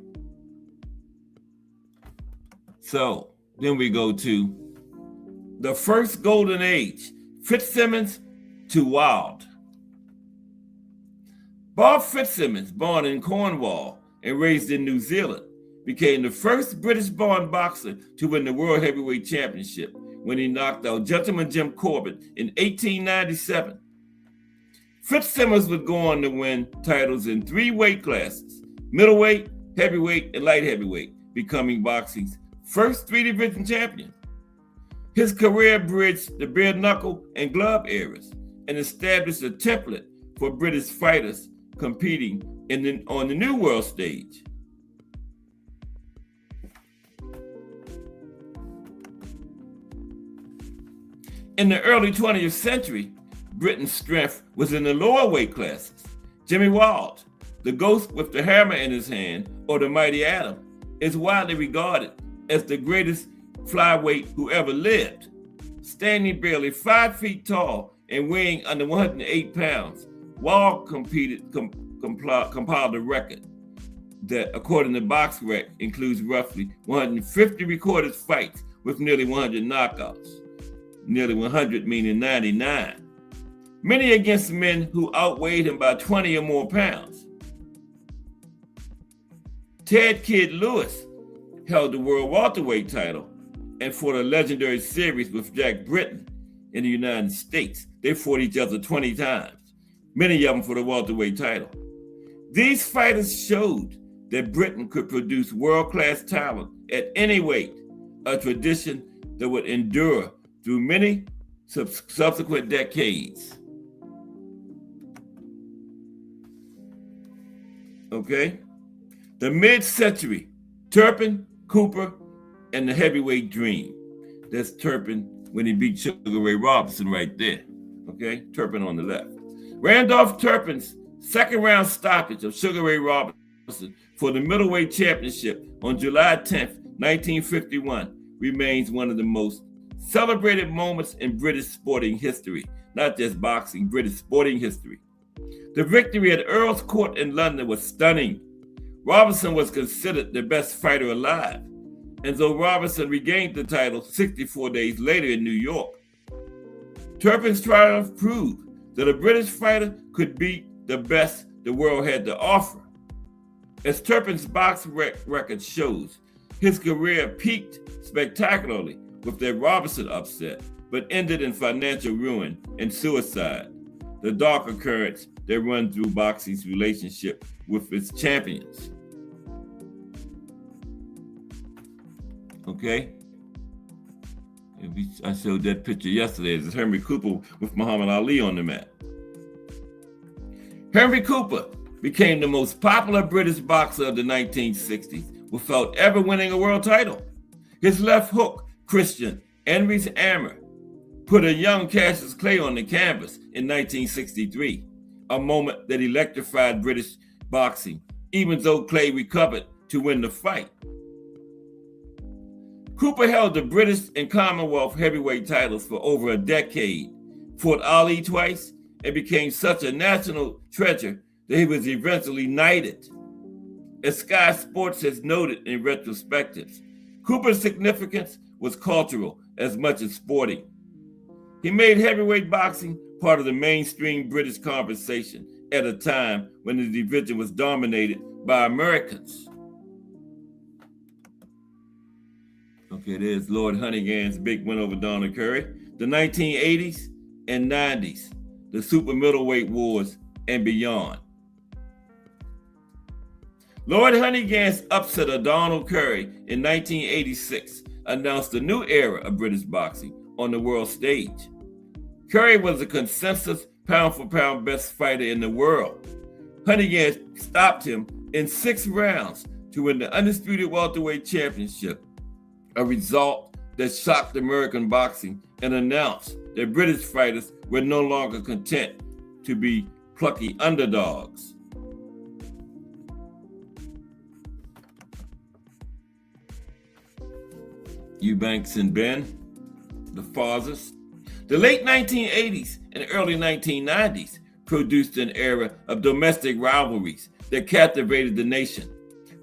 So, then we go to the first golden age, Fitzsimmons to Wilde. Bob Fitzsimmons, born in Cornwall and raised in New Zealand, became the first British-born boxer to win the World Heavyweight Championship when he knocked out Gentleman Jim Corbett in 1897. Fitzsimmons would go on to win titles in 3 weight classes: middleweight, heavyweight, and light heavyweight, becoming boxing's first 3-division champion. His career bridged the bare knuckle and glove eras and established a template for British fighters competing on the new world stage. In the early 20th century, Britain's strength was in the lower weight classes. Jimmy Wald, the ghost with the hammer in his hand, or the mighty Adam, is widely regarded as the greatest flyweight who ever lived. Standing barely 5 feet tall and weighing under 108 pounds, Wald compiled a record that, according to BoxRec, includes roughly 150 recorded fights with nearly 100 knockouts. Nearly 100 meaning 99. Many against men who outweighed him by 20 or more pounds. Ted Kid Lewis held the world welterweight title, and for the legendary series with Jack Britton in the United States, they fought each other 20 times, many of them for the welterweight title. These fighters showed that Britain could produce world-class talent at any weight, a tradition that would endure through many subsequent decades. Okay? The mid-century, Turpin, Cooper, and the heavyweight dream. That's Turpin when he beat Sugar Ray Robinson right there. Okay? Turpin on the left. Randolph Turpin's second round stoppage of Sugar Ray Robinson for the middleweight championship on July 10th, 1951 remains one of the most celebrated moments in British sporting history, not just boxing, British sporting history. The victory at Earl's Court in London was stunning. Robinson was considered the best fighter alive, and though Robinson regained the title 64 days later in New York, Turpin's triumph proved that a British fighter could beat the best the world had to offer. As Turpin's box record shows, his career peaked spectacularly with their Robinson upset, but ended in financial ruin and suicide, the darker currents that run through boxing's relationship with its champions. Okay? I showed that picture yesterday. It's Henry Cooper with Muhammad Ali on the mat. Henry Cooper became the most popular British boxer of the 1960s without ever winning a world title. His left hook, Christian Henry's hammer, put a young Cassius Clay on the canvas in 1963, a moment that electrified British boxing, even though Clay recovered to win the fight. Cooper held the British and Commonwealth heavyweight titles for over a decade, fought Ali twice, and became such a national treasure that he was eventually knighted. As Sky Sports has noted in retrospectives, Cooper's significance was cultural as much as sporting. He made heavyweight boxing part of the mainstream British conversation at a time when the division was dominated by Americans. Okay, there's Lord Honeyghan's big win over Donna Curry. The 1980s and 90s, the super middleweight wars and beyond. Lord Honeyghan's upset of Donald Curry in 1986 announced a new era of British boxing on the world stage. Curry was a consensus pound-for-pound best fighter in the world. Huntington stopped him in 6 rounds to win the undisputed welterweight championship, a result that shocked American boxing and announced that British fighters were no longer content to be plucky underdogs. Eubanks and Ben, the fathers. The late 1980s and early 1990s produced an era of domestic rivalries that captivated the nation.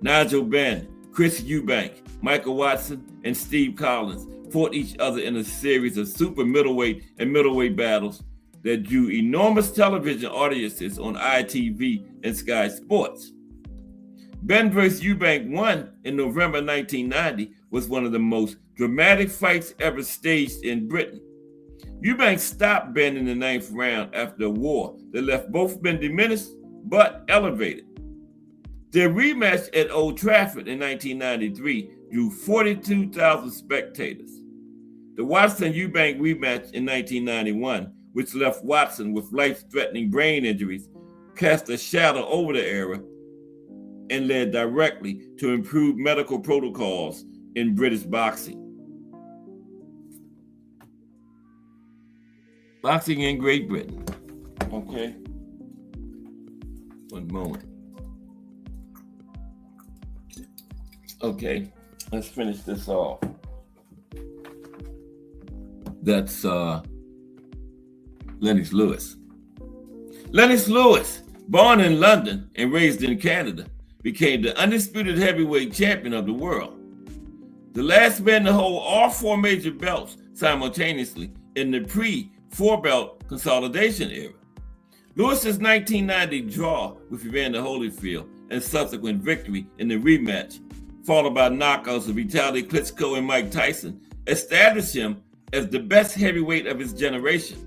Nigel Benn, Chris Eubank, Michael Watson, and Steve Collins fought each other in a series of super middleweight and middleweight battles that drew enormous television audiences on ITV and Sky Sports. Ben vs. Eubank won in November 1990 was one of the most dramatic fights ever staged in Britain. Eubank stopped Ben in the 9th round after a war that left both men diminished but elevated. Their rematch at Old Trafford in 1993 drew 42,000 spectators. The Watson-Eubank rematch in 1991, which left Watson with life-threatening brain injuries, cast a shadow over the era and led directly to improved medical protocols in British boxing. Boxing in Great Britain. Okay. One moment. Okay, let's finish this off. That's Lennox Lewis. Lennox Lewis, born in London and raised in Canada, became the undisputed heavyweight champion of the world. The last man to hold all 4 major belts simultaneously in the pre-4-belt consolidation era. Lewis's 1990 draw with Evander Holyfield and subsequent victory in the rematch, followed by knockouts of Vitaly Klitschko and Mike Tyson, established him as the best heavyweight of his generation.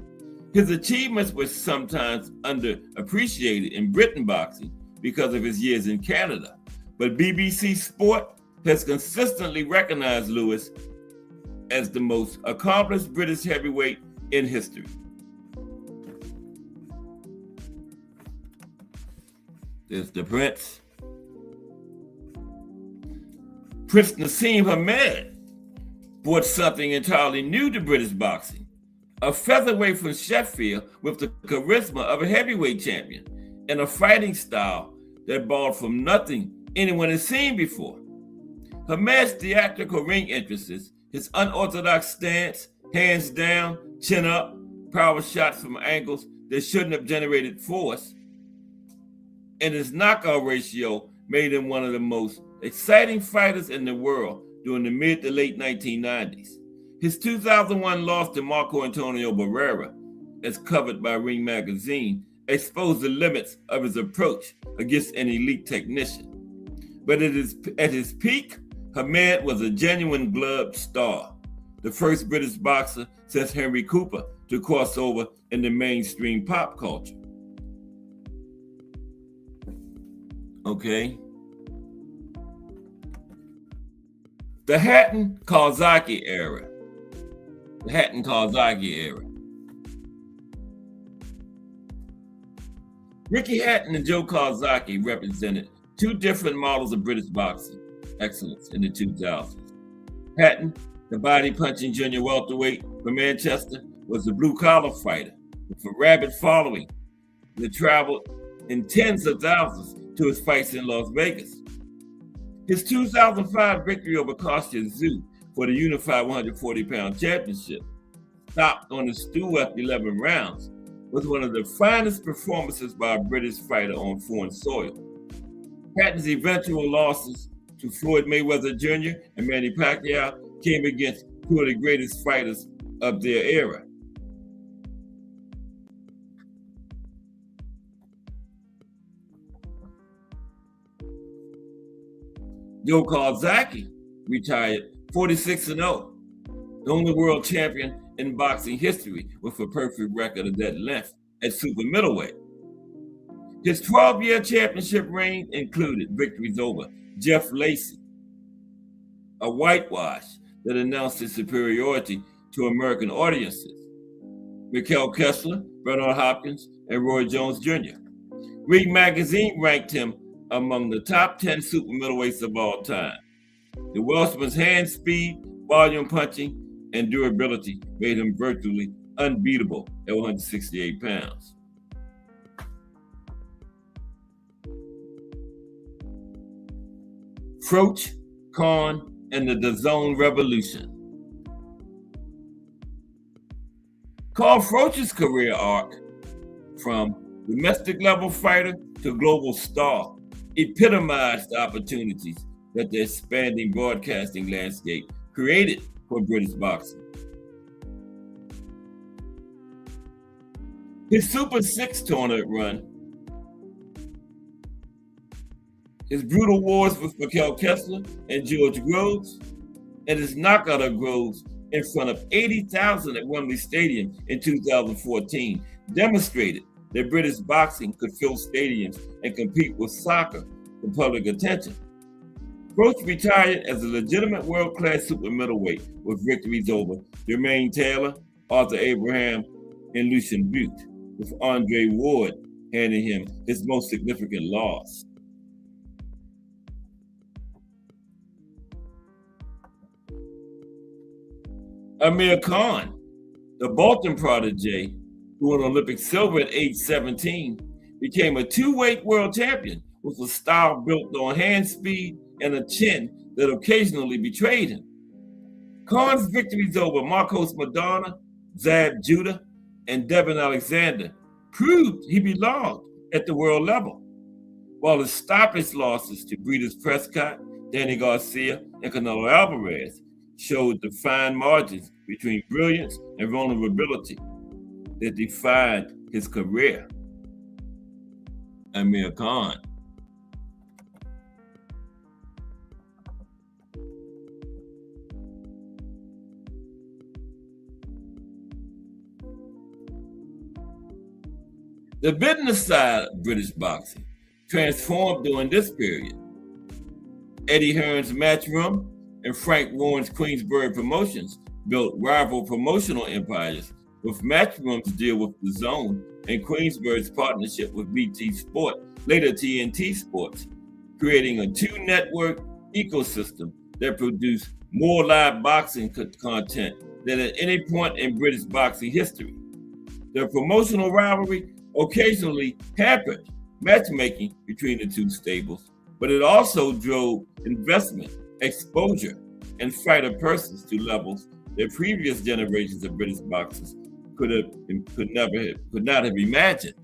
His achievements were sometimes underappreciated in Britain boxing because of his years in Canada, but BBC Sport has consistently recognized Lewis as the most accomplished British heavyweight in history. There's the Prince. Prince Nassim Hamed brought something entirely new to British boxing, a featherweight from Sheffield with the charisma of a heavyweight champion and a fighting style that borrowed from nothing anyone has seen before. Hamed's theatrical ring entrances, his unorthodox stance, hands down, chin up, power shots from angles that shouldn't have generated force, and his knockout ratio made him one of the most exciting fighters in the world during the mid to late 1990s. His 2001 loss to Marco Antonio Barrera, as covered by Ring Magazine, exposed the limits of his approach against an elite technician. But at his peak, Hamed was a genuine gloved star, the first British boxer since Henry Cooper to cross over into mainstream pop culture. Okay. The Hatton-Kawasaki era. The Hatton-Kawasaki era. Ricky Hatton and Joe Kawasaki represented 2 different models of British boxing excellence in the 2000s. Hatton, the body-punching junior welterweight from Manchester, was a blue-collar fighter with a rabid following that traveled in tens of thousands to his fights in Las Vegas. His 2005 victory over Kostya Tszyu for the unified 140-pound championship, stopped on the stool after 11 rounds, was one of the finest performances by a British fighter on foreign soil. Hatton's eventual losses to Floyd Mayweather Jr. and Manny Pacquiao came against 2 of the greatest fighters of their era. Joe Kawasaki retired 46-0, the only world champion in boxing history with a perfect record of that length at super middleweight. His 12-year championship reign included victories over Jeff Lacey, a whitewash that announced his superiority to American audiences, Mikkel Kessler Bernard Hopkins, and Roy Jones Jr. Ring Magazine ranked him among the top 10 super middleweights of all time. The Welshman's hand speed, volume punching, and durability made him virtually unbeatable at 168 pounds. Froch, Khan, and the DAZN Revolution. Carl Froch's career arc, from domestic level fighter to global star, epitomized the opportunities that the expanding broadcasting landscape created for British boxing. His Super 6 tournament run, his brutal wars with Mikhail Kessler and George Groves, and his knockout of Groves in front of 80,000 at Wembley Stadium in 2014 demonstrated that British boxing could fill stadiums and compete with soccer for public attention. Froch retired as a legitimate world-class super middleweight with victories over Jermaine Taylor, Arthur Abraham, and Lucian Butte, with Andre Ward handing him his most significant loss. Amir Khan, the Bolton protege, who won Olympic silver at age 17, became a two-weight world champion with a style built on hand speed and a chin that occasionally betrayed him. Khan's victories over Marcos Madonna, Zab Judah, and Devin Alexander proved he belonged at the world level, while his stoppage losses to Breeders' Prescott, Danny Garcia, and Canelo Alvarez showed the fine margins between brilliance and vulnerability that defined his career. Amir Khan. The business side of British boxing transformed during this period. Eddie Hearn's Matchroom and Frank Warren's Queensberry Promotions built rival promotional empires, with Matchroom's deal with DAZN and Queensberry's partnership with BT Sport, later TNT Sports, creating a two-network ecosystem that produced more live boxing content than at any point in British boxing history. The promotional rivalry occasionally hampered matchmaking between the two stables, but it also drove investment, exposure, and fighter persons to levels that previous generations of British boxers could not have imagined.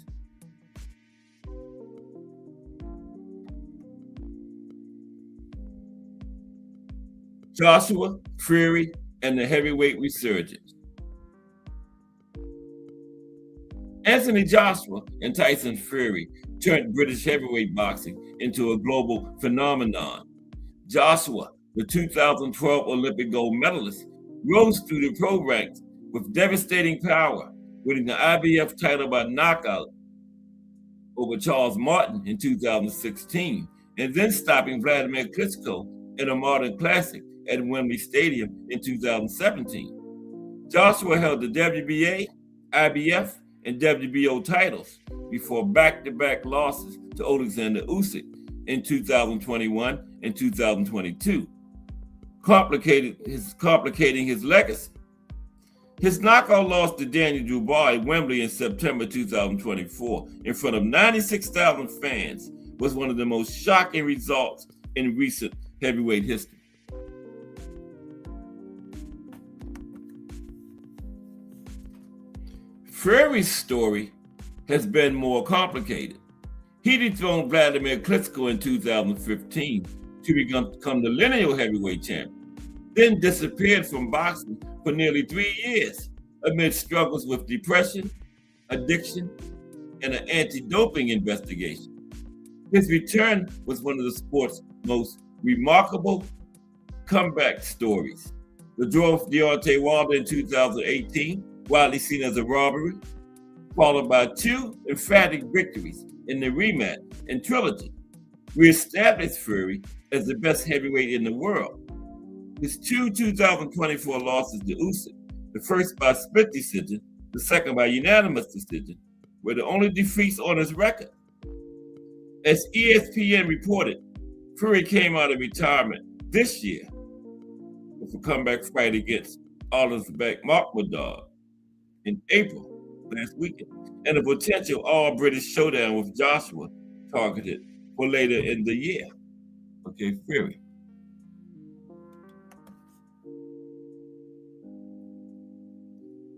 Joshua, Fury, and the heavyweight resurgence. Anthony Joshua and Tyson Fury turned British heavyweight boxing into a global phenomenon. Joshua, the 2012 Olympic gold medalist, rose through the pro ranks with devastating power, winning the IBF title by knockout over Charles Martin in 2016, and then stopping Vladimir Klitschko in a modern classic at Wembley Stadium in 2017. Joshua held the WBA, IBF, and WBO titles before back-to-back losses to Alexander Usyk in 2021 and 2022, complicating his legacy. His knockout loss to Daniel Dubois at Wembley in September 2024 in front of 96,000 fans was one of the most shocking results in recent heavyweight history. Fury's story has been more complicated. He dethroned Vladimir Klitschko in 2015 to become the lineal heavyweight champion, then disappeared from boxing for nearly 3 years amid struggles with depression, addiction, and an anti-doping investigation. His return was one of the sport's most remarkable comeback stories. The draw with Deontay Wilder in 2018, widely seen as a robbery, followed by 2 emphatic victories in the rematch and trilogy, reestablished Fury as the best heavyweight in the world. His 2 2024 losses to Usyk, the first by split decision, the second by unanimous decision, were the only defeats on his record. As ESPN reported, Fury came out of retirement this year with a comeback fight against Uzbek Makhmudov in April last weekend, and a potential all-British showdown with Joshua targeted for later in the year. Okay, Fury.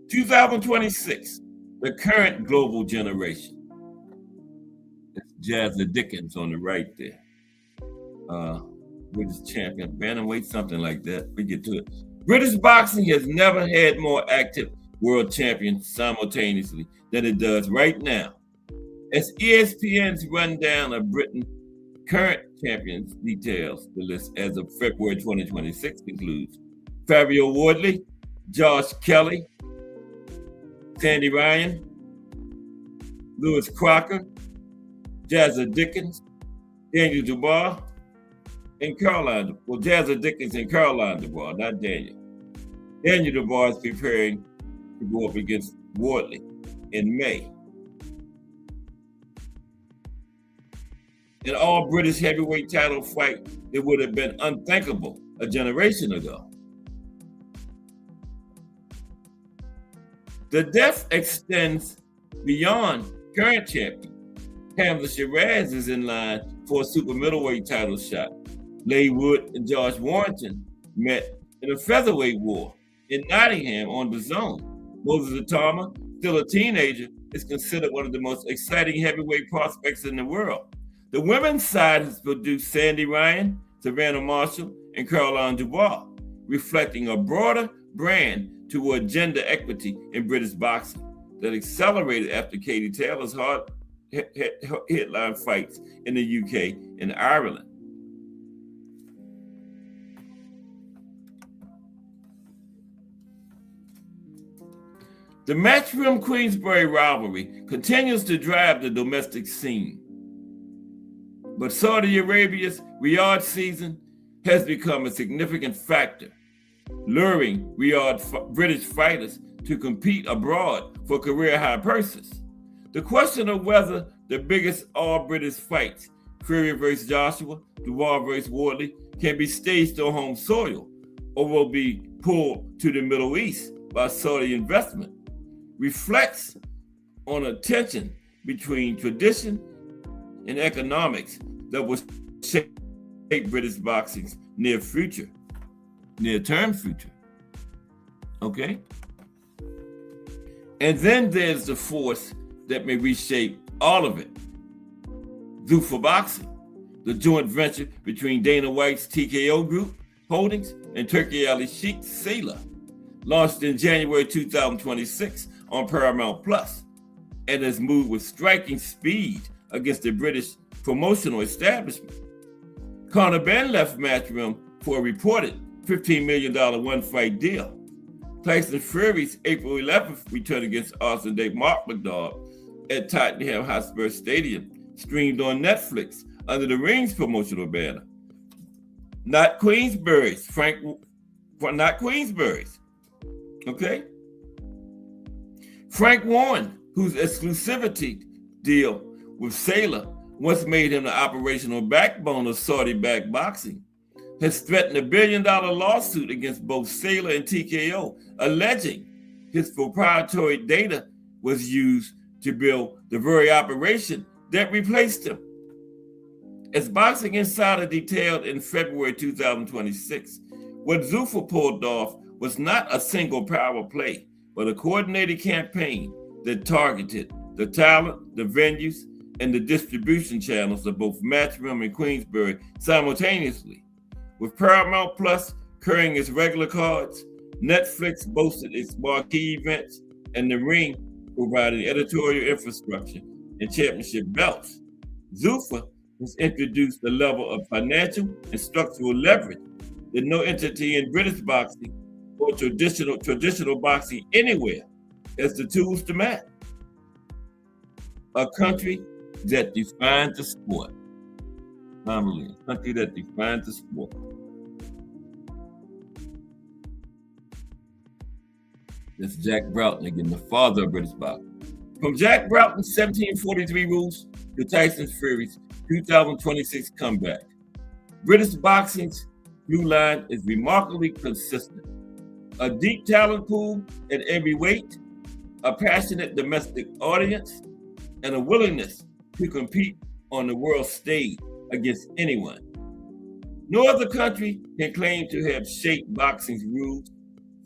"2026, the current global generation." It's Jazza Dickens on the right there. British champion, bantamweight, something like that. We get to it. "British boxing has never had more active world champions simultaneously than it does right now." As ESPN's rundown of Britain's current champions details the list as of February 2026 includes Fabio Wardley, Josh Kelly, Sandy Ryan, Lewis Crocker, Jazza Dickens, Daniel Dubois, and Caroline. Well, Jazza Dickens and Caroline Dubois, not Daniel. Daniel Dubois is preparing to go up against Wardley in May. An all-British heavyweight title fight that would have been unthinkable a generation ago. The depth extends beyond current champion. Hamza Shiraz is in line for a super middleweight title shot. Leigh Wood and Josh Warrington met in a featherweight war in Nottingham on the Zone. Moses Atama, still a teenager, is considered one of the most exciting heavyweight prospects in the world. The women's side has produced Sandy Ryan, Savannah Marshall, and Caroline Dubois, reflecting a broader brand toward gender equity in British boxing that accelerated after Katie Taylor's hard headline fights in the UK and Ireland. The Matchroom Queensberry rivalry continues to drive the domestic scene, but Saudi Arabia's Riyadh season has become a significant factor, luring British fighters to compete abroad for career-high purses. The question of whether the biggest all-British fights, Fury versus Joshua, Dubois versus Wardley, can be staged on home soil or will be pulled to the Middle East by Saudi investment, reflects on a tension between tradition and economics that will shape British boxing's near-term future. Okay? And then there's the force that may reshape all of it. Zuffa Boxing, the joint venture between Dana White's TKO Group Holdings and Turki Ali Sheik's Sailor, launched in January 2026 on Paramount Plus, and has moved with striking speed against the British promotional establishment. Conor Benn left Matchroom for a reported $15 million one-fight deal. Tyson Fury's April 11th return against Uzbek Makhmudov at Tottenham Hotspur Stadium streamed on Netflix under the Ring's promotional banner. Not Queensberry's, not Queensberry's. Okay? Frank Warren, whose exclusivity deal with Sailor once made him the operational backbone of Saudi-backed boxing, has threatened $1 billion lawsuit against both Sailor and TKO, alleging his proprietary data was used to build the very operation that replaced him. As Boxing Insider detailed in February 2026, what Zuffa pulled off was not a single power play, but a coordinated campaign that targeted the talent, the venues, and the distribution channels of both Matchroom and Queensberry simultaneously. With Paramount Plus carrying its regular cards, Netflix boasted its marquee events, and the Ring providing editorial infrastructure and championship belts. Zuffa has introduced a level of financial and structural leverage that no entity in British boxing or traditional boxing anywhere has the tools to match. A country that defines the sport. Family, a country that defines the sport. That's Jack Broughton again, the father of British boxing. From Jack Broughton's 1743 rules to Tyson Fury's 2026 comeback, British boxing's through line is remarkably consistent. A deep talent pool at every weight, a passionate domestic audience, and a willingness to compete on the world stage against anyone. No other country can claim to have shaped boxing's rules,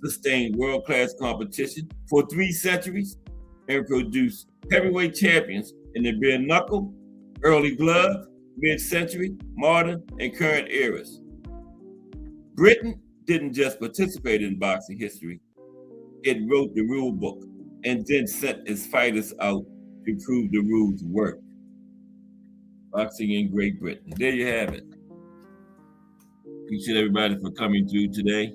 sustained world-class competition for 3 centuries, and produced heavyweight champions in the bare knuckle, early glove, mid-century, modern, and current eras. Britain didn't just participate in boxing history, it wrote the rule book and then sent its fighters out to prove the rules worked. Boxing in Great Britain. There you have it. Appreciate everybody for coming through today.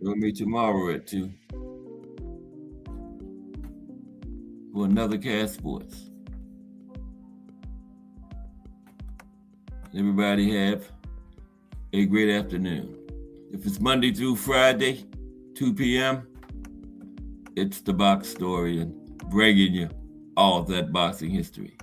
Join me tomorrow at 2 for another Cast Sports. Everybody have a great afternoon. If it's Monday through Friday, 2 p.m., it's the Box Story and bringing you all of that boxing history.